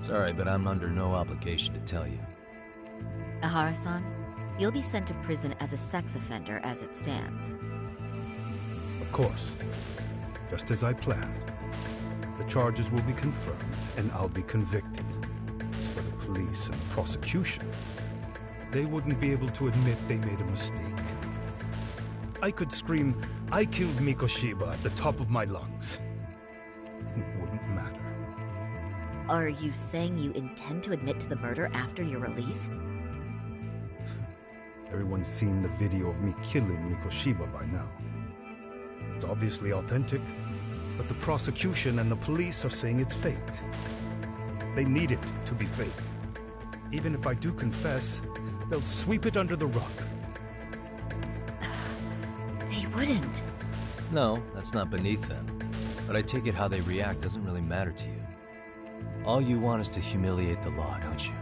Sorry, but I'm under no obligation to tell you. Ehara-san, you'll be sent to prison as a sex offender as it stands. Of course. Just as I planned. The charges will be confirmed, and I'll be convicted. As for the police and prosecution, they wouldn't be able to admit they made a mistake. I could scream, "I killed Mikoshiba" at the top of my lungs. It wouldn't matter. Are you saying you intend to admit to the murder after you're released? Everyone's seen the video of me killing Mikoshiba by now. It's obviously authentic, but the prosecution and the police are saying it's fake. They need it to be fake. Even if I do confess, they'll sweep it under the rug. They wouldn't. No, that's not beneath them. But I take it how they react doesn't really matter to you. All you want is to humiliate the law, don't you?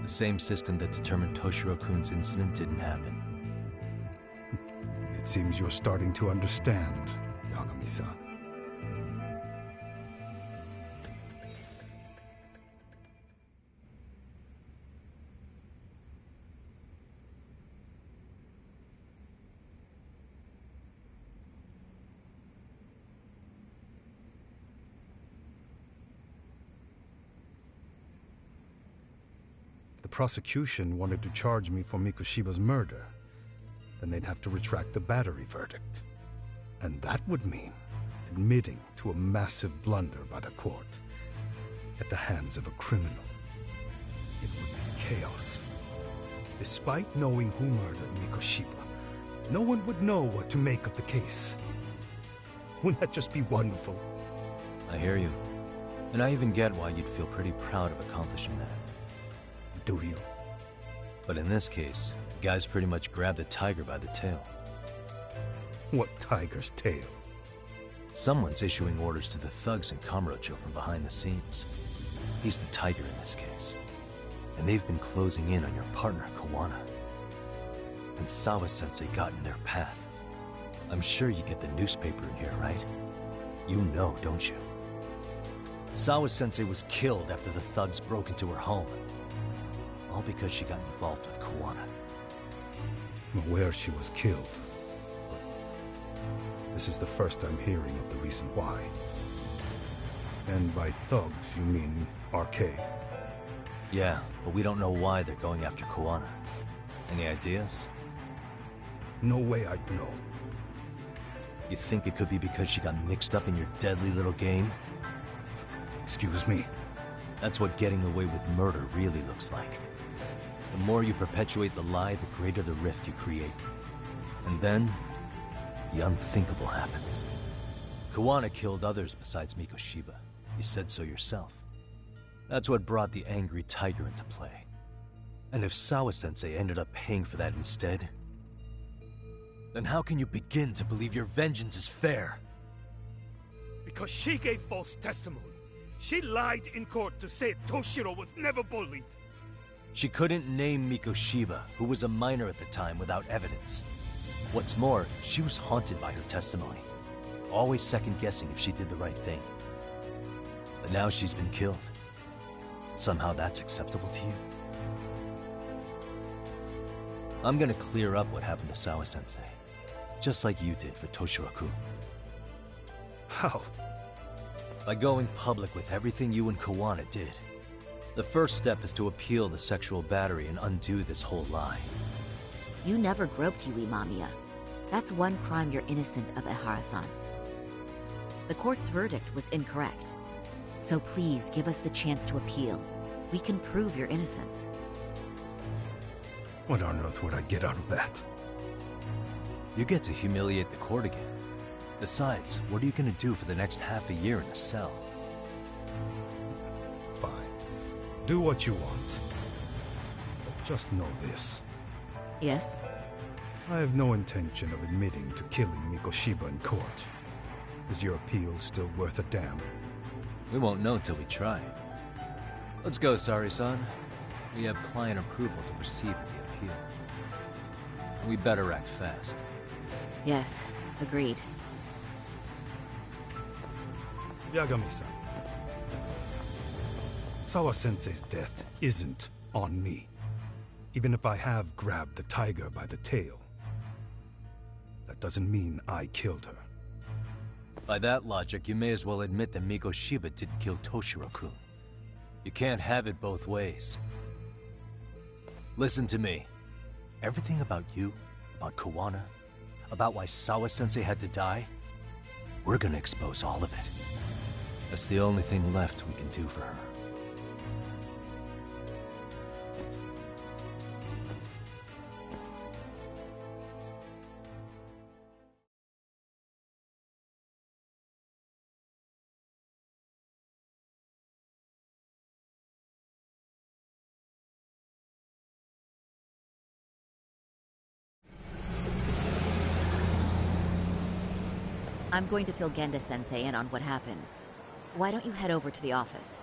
The same system that determined Toshiro-kun's incident didn't happen. It seems you're starting to understand, Yagami-san. The prosecution wanted to charge me for Mikoshiba's murder. Then they'd have to retract the battery verdict. And that would mean admitting to a massive blunder by the court at the hands of a criminal. It would be chaos. Despite knowing who murdered Mikoshiba, no one would know what to make of the case. Wouldn't that just be wonderful? I hear you. And I even get why you'd feel pretty proud of accomplishing that. Do you? But in this case, the guy's pretty much grabbed the tiger by the tail. What tiger's tail? Someone's issuing orders to the thugs in Kamurocho from behind the scenes. He's the tiger in this case. And they've been closing in on your partner, Kuwana. And Sawa-sensei got in their path. I'm sure you get the newspaper in here, right? You know, don't you? Sawa-sensei was killed after the thugs broke into her home. All because she got involved with Kuwana. I'm aware she was killed. But this is the first I'm hearing of the reason why. And by thugs, you mean RK? Yeah, but we don't know why they're going after Kuwana. Any ideas? No way I'd know. You think it could be because she got mixed up in your deadly little game? Excuse me? That's what getting away with murder really looks like. The more you perpetuate the lie, the greater the rift you create. And then, the unthinkable happens. Kuwana killed others besides Mikoshiba. You said so yourself. That's what brought the angry tiger into play. And if Sawa-sensei ended up paying for that instead, Then how can you begin to believe your vengeance is fair? Because she gave false testimony. She lied in court to say Toshiro was never bullied. She couldn't name Mikoshiba, who was a minor at the time, without evidence. What's more, she was haunted by her testimony, always second-guessing if she did the right thing. But now she's been killed. Somehow that's acceptable to you? I'm gonna clear up what happened to Sawa-sensei, just like you did for Toshiro-kun. How? By going public with everything you and Kawana did. The first step is to appeal the sexual battery and undo this whole lie. You never groped Yui Mamiya. That's one crime you're innocent of, Ehara-san. The court's verdict was incorrect. So please give us the chance to appeal. We can prove your innocence. What on earth would I get out of that? You get to humiliate the court again. Besides, what are you gonna do for the next half a year in a cell? Fine. Do what you want. But just know this. Yes? I have no intention of admitting to killing Mikoshiba in court. Is your appeal still worth a damn? We won't know till we try. Let's go, Sari-san. We have client approval to proceed with the appeal. We better act fast. Yes, agreed. Yagami-san. Sawa-sensei's death isn't on me. Even if I have grabbed the tiger by the tail. That doesn't mean I killed her. By that logic, you may as well admit that Mikoshiba didn't kill Toshiro-kun. You can't have it both ways. Listen to me. Everything about you, about Kawana, about why Sawa-sensei had to die, we're gonna expose all of it. That's the only thing left we can do for her. I'm going to fill Genda-sensei in on what happened. Why don't you head over to the office?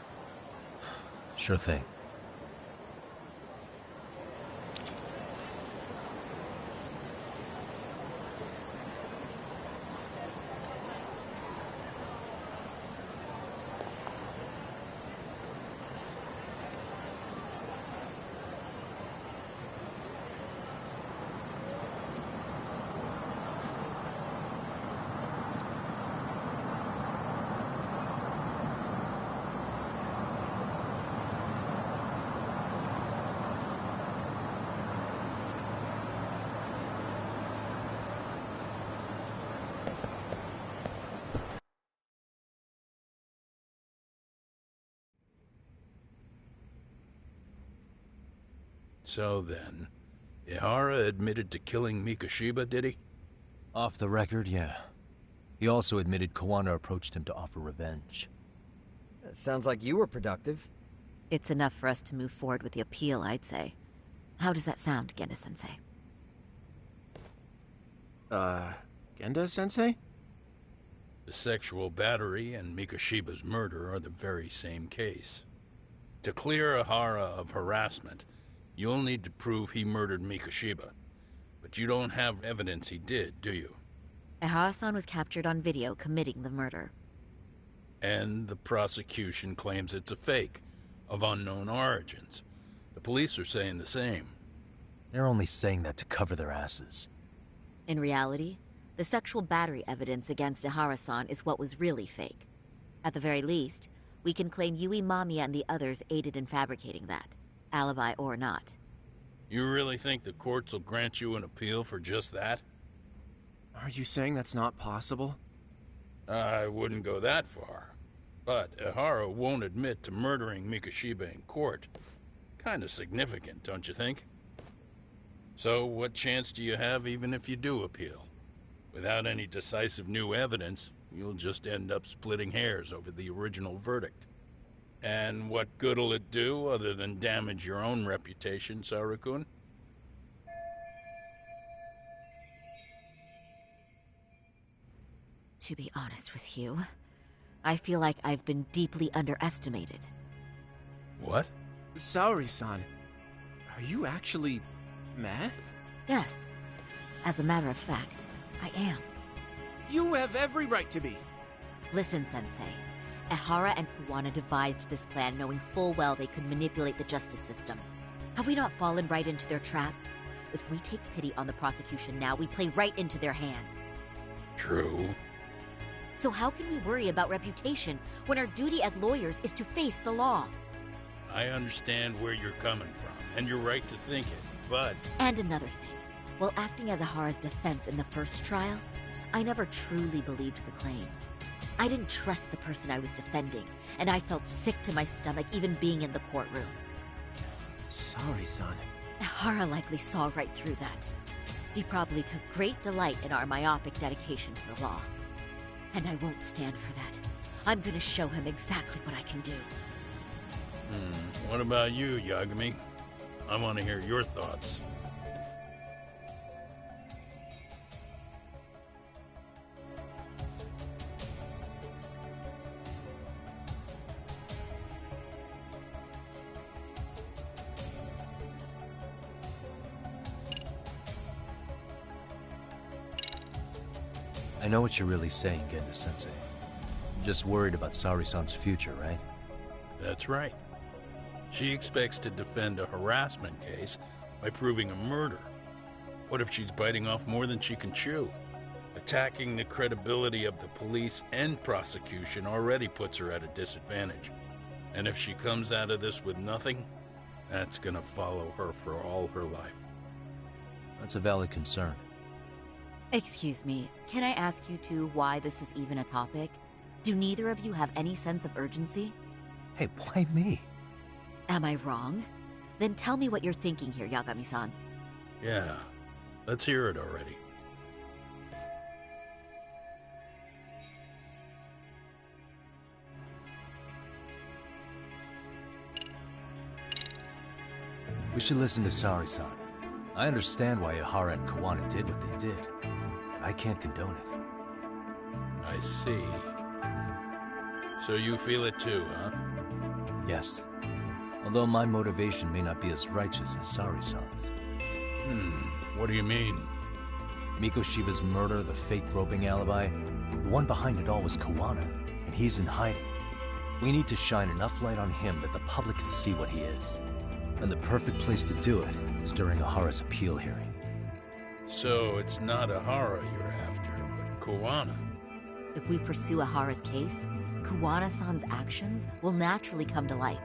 Sure thing. So then, Ehara admitted to killing Mikoshiba, did he? Off the record, yeah. He also admitted Kawana approached him to offer revenge. That sounds like you were productive. It's enough for us to move forward with the appeal, I'd say. How does that sound, Genda-sensei? Genda-sensei? The sexual battery and Mikoshiba's murder are the very same case. To clear Ehara of harassment, you'll need to prove he murdered Mikoshiba. But you don't have evidence he did, do you? Ehara-san was captured on video committing the murder. And the prosecution claims it's a fake, of unknown origins. The police are saying the same. They're only saying that to cover their asses. In reality, the sexual battery evidence against Ehara-san is what was really fake. At the very least, we can claim Yui Mamiya and the others aided in fabricating that, alibi or not. You really think the courts will grant you an appeal for just that? Are you saying that's not possible? I wouldn't go that far. But Ehara won't admit to murdering Mikoshiba in court. Kind of significant, don't you think? So what chance do you have even if you do appeal? Without any decisive new evidence, you'll just end up splitting hairs over the original verdict. And what good'll it do other than damage your own reputation, Saru-kun? To be honest with you, I feel like I've been deeply underestimated. What? Saori-san, are you actually mad? Yes. As a matter of fact, I am. You have every right to be. Listen, Sensei. Ehara and Kuwana devised this plan knowing full well they could manipulate the justice system. Have we not fallen right into their trap? If we take pity on the prosecution now, we play right into their hand. True. So how can we worry about reputation when our duty as lawyers is to face the law? I understand where you're coming from, and you're right to think it, but... And another thing. While acting as Ehara's defense in the first trial, I never truly believed the claim. I didn't trust the person I was defending, and I felt sick to my stomach even being in the courtroom. Sorry, son. Ehara likely saw right through that. He probably took great delight in our myopic dedication to the law. And I won't stand for that. I'm gonna show him exactly what I can do. What about you, Yagami? I want to hear your thoughts. I know what you're really saying, Genda-sensei. You're just worried about Saori-san's future, right? That's right. She expects to defend a harassment case by proving a murder. What if she's biting off more than she can chew? Attacking the credibility of the police and prosecution already puts her at a disadvantage. And if she comes out of this with nothing, that's gonna follow her for all her life. That's a valid concern. Excuse me, can I ask you two why this is even a topic? Do neither of you have any sense of urgency? Hey, why me? Am I wrong? Then tell me what you're thinking here, Yagami-san. Yeah, let's hear it already. We should listen to Saori-san. I understand why Ehara and Kuwana did what they did. But I can't condone it. I see. So you feel it too, huh? Yes. Although my motivation may not be as righteous as Saori-san's. What do you mean? Mikoshiba's murder, the fake groping alibi, the one behind it all was Kuwana, and he's in hiding. We need to shine enough light on him that the public can see what he is. And the perfect place to do it is during Ehara's appeal hearing. So it's not Ehara you're after, but Kuwana. If we pursue Ehara's case, Kuwana-san's actions will naturally come to light.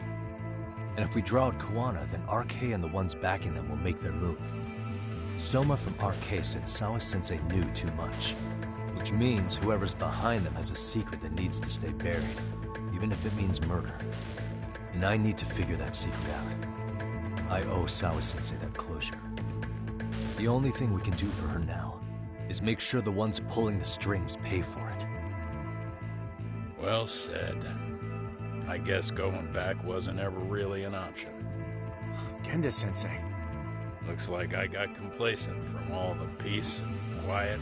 And if we draw out Kuwana, then RK and the ones backing them will make their move. Soma from RK said Sawa-sensei knew too much, which means whoever's behind them has a secret that needs to stay buried, even if it means murder. And I need to figure that secret out. I owe Sawa-sensei that closure. The only thing we can do for her now is make sure the ones pulling the strings pay for it. Well said. I guess going back wasn't ever really an option. Genda-sensei. Looks like I got complacent from all the peace and quiet.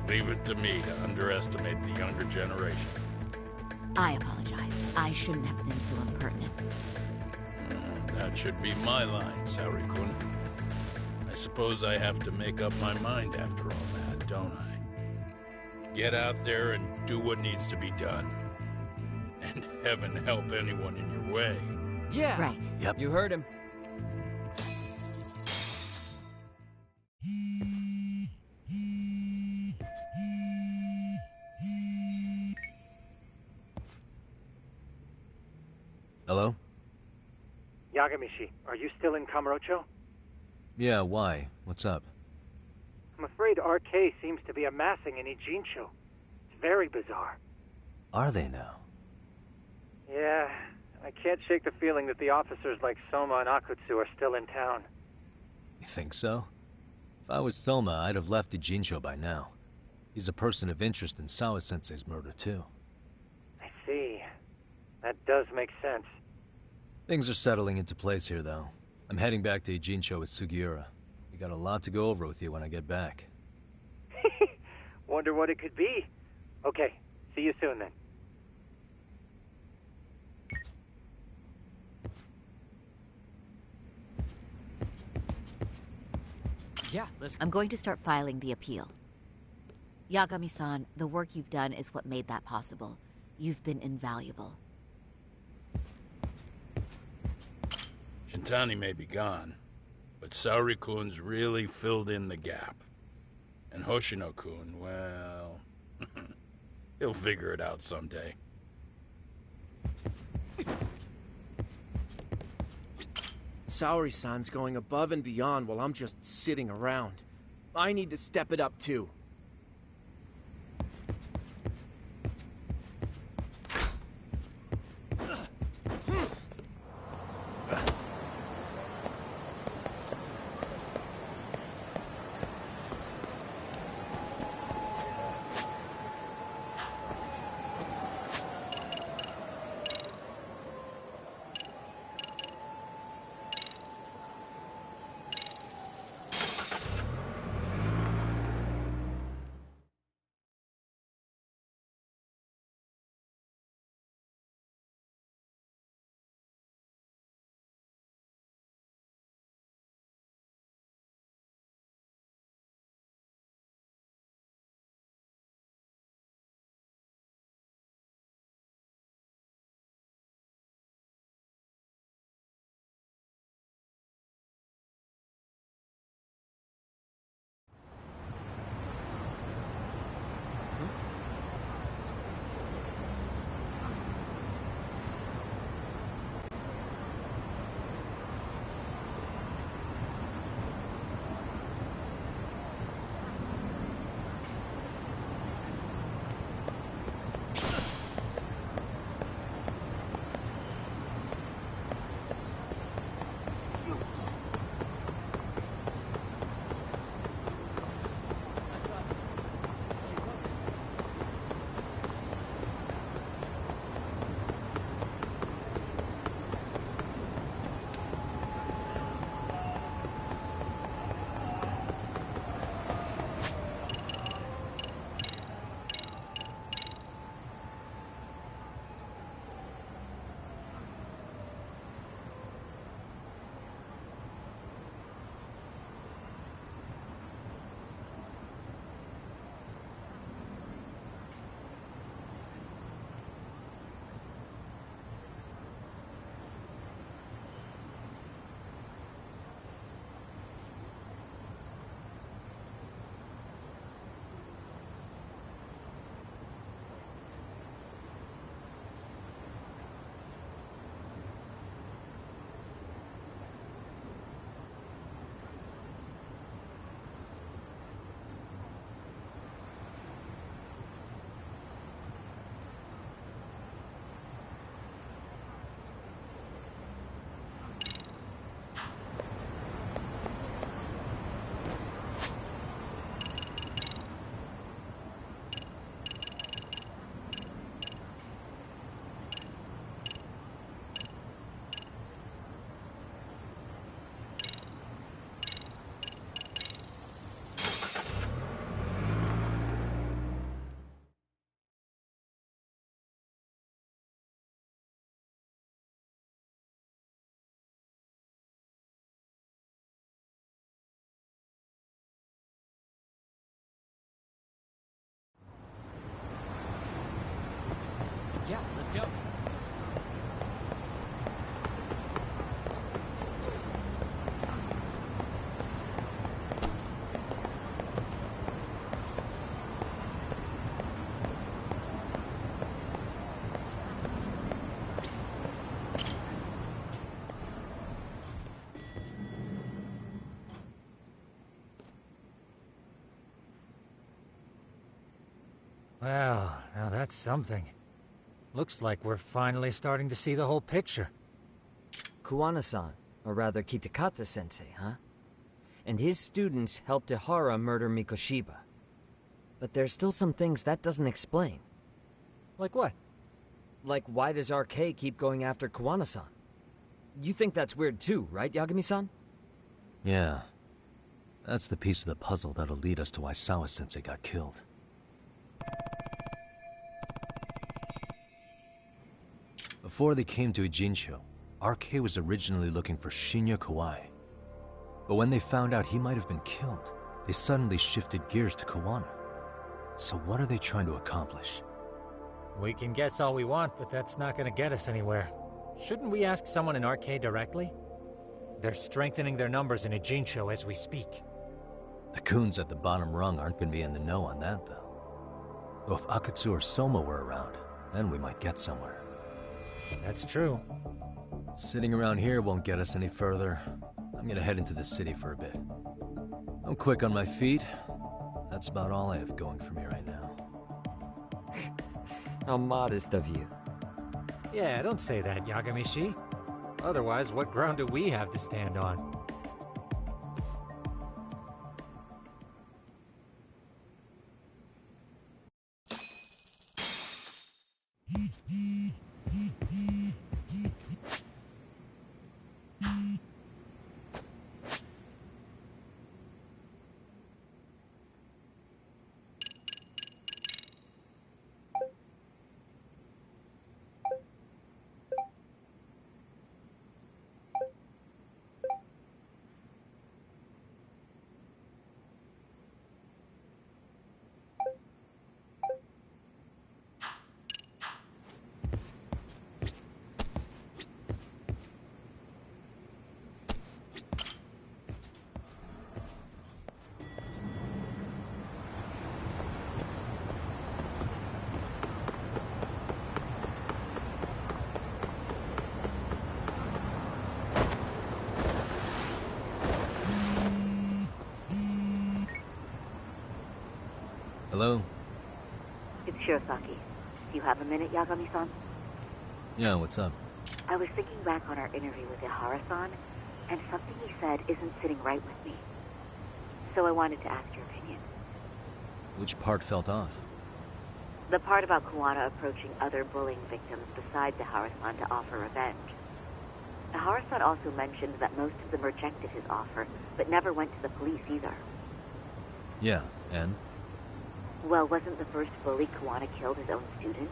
Leave it to me to underestimate the younger generation. I apologize. I shouldn't have been so impertinent. That should be my line, Saori-kun. I suppose I have to make up my mind after all that, don't I? Get out there and do what needs to be done. And heaven help anyone in your way. Yeah. Right. Yep. You heard him. Hello? Yagamishi, are you still in Kamurocho? Yeah, why? What's up? I'm afraid RK seems to be amassing in Ijincho. It's very bizarre. Are they now? Yeah, I can't shake the feeling that the officers like Soma and Akutsu are still in town. You think so? If I was Soma, I'd have left Ijincho by now. He's a person of interest in Sawa-sensei's murder, too. I see. That does make sense. Things are settling into place here, though. I'm heading back to Ijincho with Sugiura. We got a lot to go over with you when I get back. Wonder what it could be. Okay, see you soon then. Yeah, I'm going to start filing the appeal. Yagami-san, the work you've done is what made that possible. You've been invaluable. Shintani may be gone, but Saori-kun's really filled in the gap. And Hoshino-kun, well... he'll figure it out someday. Saori-san's going above and beyond while I'm just sitting around. I need to step it up too. Yeah, let's go. Well, now that's something. Looks like we're finally starting to see the whole picture. Kuwana-san, or rather Kitakata-sensei, huh? And his students helped Ihara murder Mikoshiba. But there's still some things that doesn't explain. Like what? Like, why does RK keep going after Kuwana-san? You think that's weird too, right, Yagami-san? Yeah. That's the piece of the puzzle that'll lead us to why Sawa-sensei got killed. Before they came to Ijincho, RK was originally looking for Shinya Kawai. But when they found out he might have been killed, they suddenly shifted gears to Kawana. So what are they trying to accomplish? We can guess all we want, but that's not gonna get us anywhere. Shouldn't we ask someone in RK directly? They're strengthening their numbers in Ijincho as we speak. The goons at the bottom rung aren't gonna be in the know on that, though. Though if Akutsu or Soma were around, then we might get somewhere. That's true. Sitting around here won't get us any further. I'm gonna head into the city for a bit. I'm quick on my feet. That's about all I have going for me right now. How modest of you. Yeah, don't say that, Yagami-shi. Otherwise, what ground do we have to stand on? Hello? It's Shirosaki. Do you have a minute, Yagami-san? Yeah, what's up? I was thinking back on our interview with Ihara-san, and something he said isn't sitting right with me. So I wanted to ask your opinion. Which part felt off? The part about Kawana approaching other bullying victims besides Ihara-san to offer revenge. Ihara-san also mentioned that most of them rejected his offer, but never went to the police either. Yeah, and? Well, wasn't the first bully Kawana killed his own student?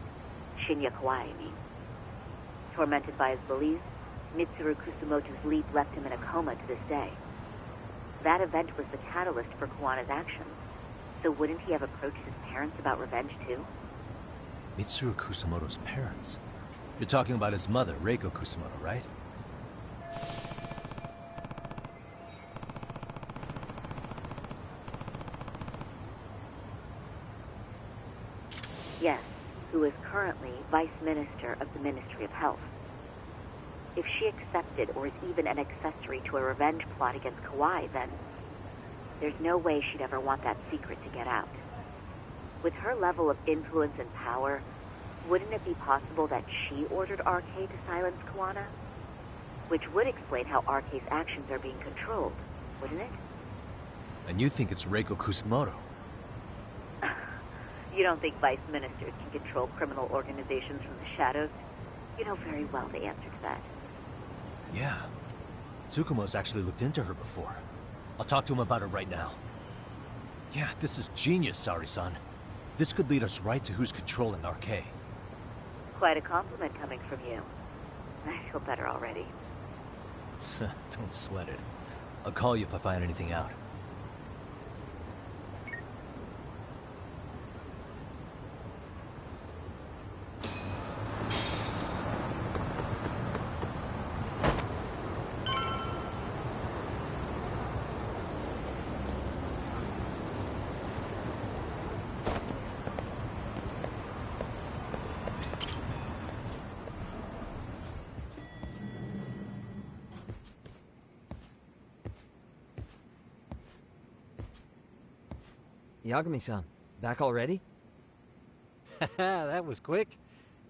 Shinya Kawai, I mean. Tormented by his bullies, Mitsuru Kusumoto's leap left him in a coma to this day. That event was the catalyst for Kawana's actions. So wouldn't he have approached his parents about revenge too? Mitsuru Kusumoto's parents? You're talking about his mother, Reiko Kusumoto, right? Yes, who is currently Vice Minister of the Ministry of Health. If she accepted or is even an accessory to a revenge plot against Kawai, then there's no way she'd ever want that secret to get out. With her level of influence and power, wouldn't it be possible that she ordered RK to silence Kawana? Which would explain how RK's actions are being controlled, wouldn't it? And you think it's Reiko Kusumoto? You don't think vice ministers can control criminal organizations from the shadows? You know very well the answer to that. Yeah. Tsukumo's actually looked into her before. I'll talk to him about it right now. Yeah, this is genius, Sari-san. This could lead us right to who's controlling RK. Quite a compliment coming from you. I feel better already. Don't sweat it. I'll call you if I find anything out. Yagami-san, back already? That was quick.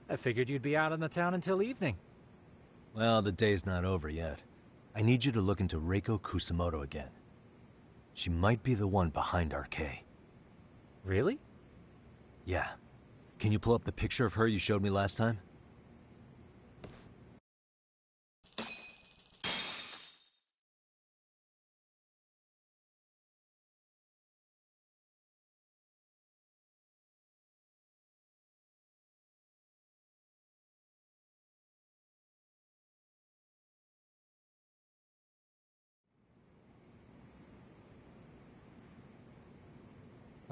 I figured you'd be out in the town until evening. Well, the day's not over yet. I need you to look into Reiko Kusumoto again. She might be the one behind RK. Really? Yeah. Can you pull up the picture of her you showed me last time?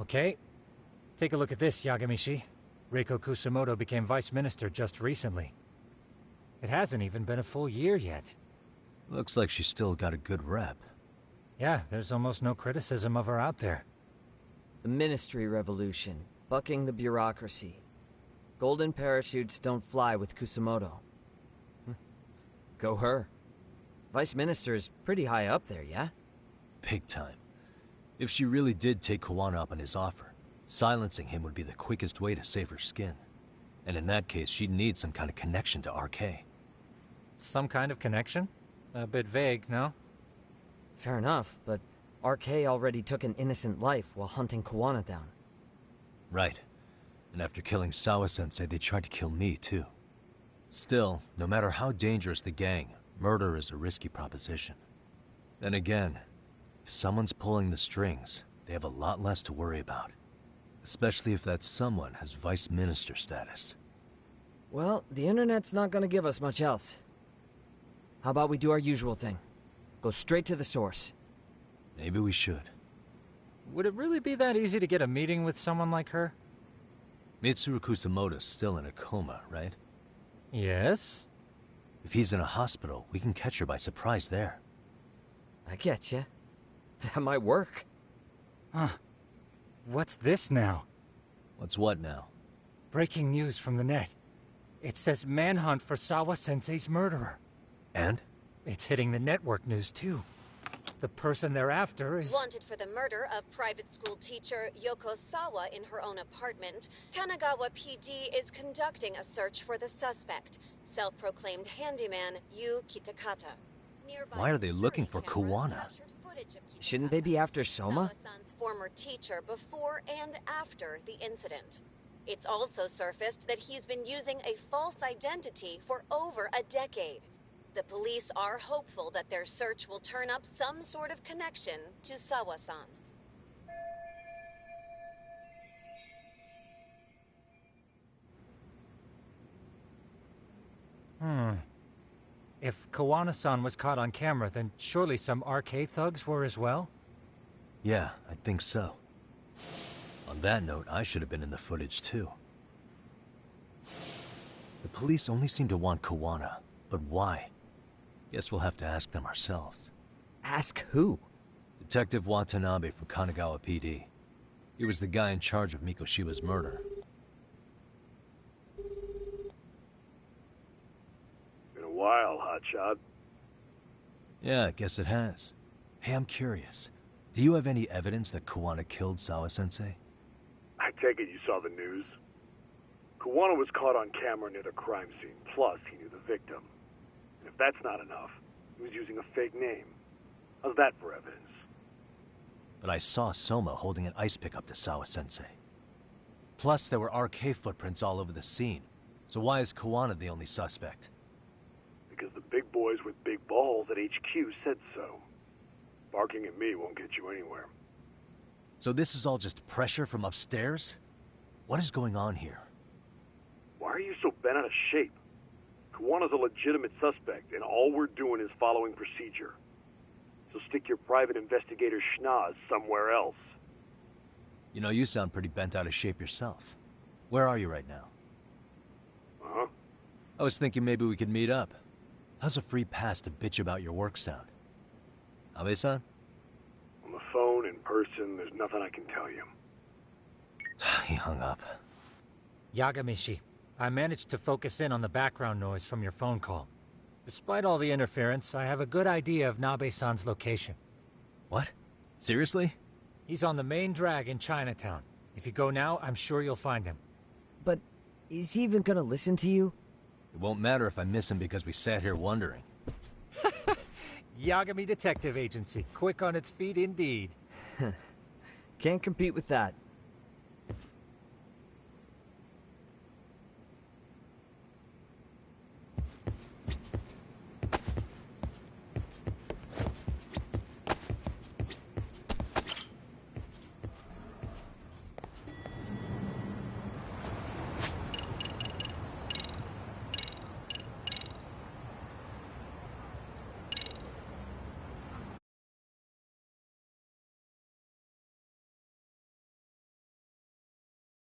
Okay. Take a look at this, Yagamishi. Reiko Kusamoto became vice minister just recently. It hasn't even been a full year yet. Looks like she's still got a good rep. Yeah, there's almost no criticism of her out there. The Ministry Revolution, bucking the bureaucracy. Golden parachutes don't fly with Kusamoto. Go her. Vice Minister's pretty high up there, yeah? Big time. If she really did take Kuwana up on his offer, silencing him would be the quickest way to save her skin. And in that case, she'd need some kind of connection to RK. Some kind of connection? A bit vague, no? Fair enough, but RK already took an innocent life while hunting Kuwana down. Right. And after killing Sawa-sensei, they tried to kill me, too. Still, no matter how dangerous the gang, murder is a risky proposition. Then again, if someone's pulling the strings, they have a lot less to worry about. Especially if that someone has vice minister status. Well, the internet's not gonna give us much else. How about we do our usual thing? Go straight to the source. Maybe we should. Would it really be that easy to get a meeting with someone like her? Mitsuru Kusamoto's still in a coma, right? Yes? If he's in a hospital, we can catch her by surprise there. I get you. That might work. Huh. What's this now? What's what now? Breaking news from the net. It says manhunt for Sawa-sensei's murderer. And? It's hitting the network news, too. The person they're after is... Wanted for the murder of private school teacher Yoko Sawa in her own apartment, Kanagawa PD is conducting a search for the suspect, self-proclaimed handyman Yu Kitakata. Why are they looking for Kuwana? Shouldn't they be after Soma? Sawa-san's former teacher before and after the incident. It's also surfaced that he's been using a false identity for over a decade. The police are hopeful that their search will turn up some sort of connection to Sawa-san. If Kuwana-san was caught on camera, then surely some RK thugs were as well? Yeah, I think so. On that note, I should have been in the footage too. The police only seem to want Kuwana, but why? Guess we'll have to ask them ourselves. Ask who? Detective Watanabe from Kanagawa PD. He was the guy in charge of Mikoshiba's murder. Been a while, hotshot. Yeah, I guess it has. Hey, I'm curious. Do you have any evidence that Kuwana killed Sawa-sensei? I take it you saw the news. Kuwana was caught on camera near the crime scene, plus he knew the victim. And if that's not enough, he was using a fake name. How's that for evidence? But I saw Soma holding an ice pick up to Sawa-sensei. Plus, there were RK footprints all over the scene. So why is Kuwana the only suspect? Because the big boys with big balls at HQ said so. Barking at me won't get you anywhere. So this is all just pressure from upstairs? What is going on here? Why are you so bent out of shape? Kuwana's a legitimate suspect, and all we're doing is following procedure. So stick your private investigator schnoz somewhere else. You know, you sound pretty bent out of shape yourself. Where are you right now? Uh-huh. I was thinking maybe we could meet up. How's a free pass to bitch about your work sound? Abe-san? On the phone, in person, there's nothing I can tell you. He hung up. Yagamishi, I managed to focus in on the background noise from your phone call. Despite all the interference, I have a good idea of Nabe-san's location. What? Seriously? He's on the main drag in Chinatown. If you go now, I'm sure you'll find him. But is he even gonna listen to you? It won't matter if I miss him because we sat here wondering. Yagami Detective Agency, quick on its feet indeed. Can't compete with that.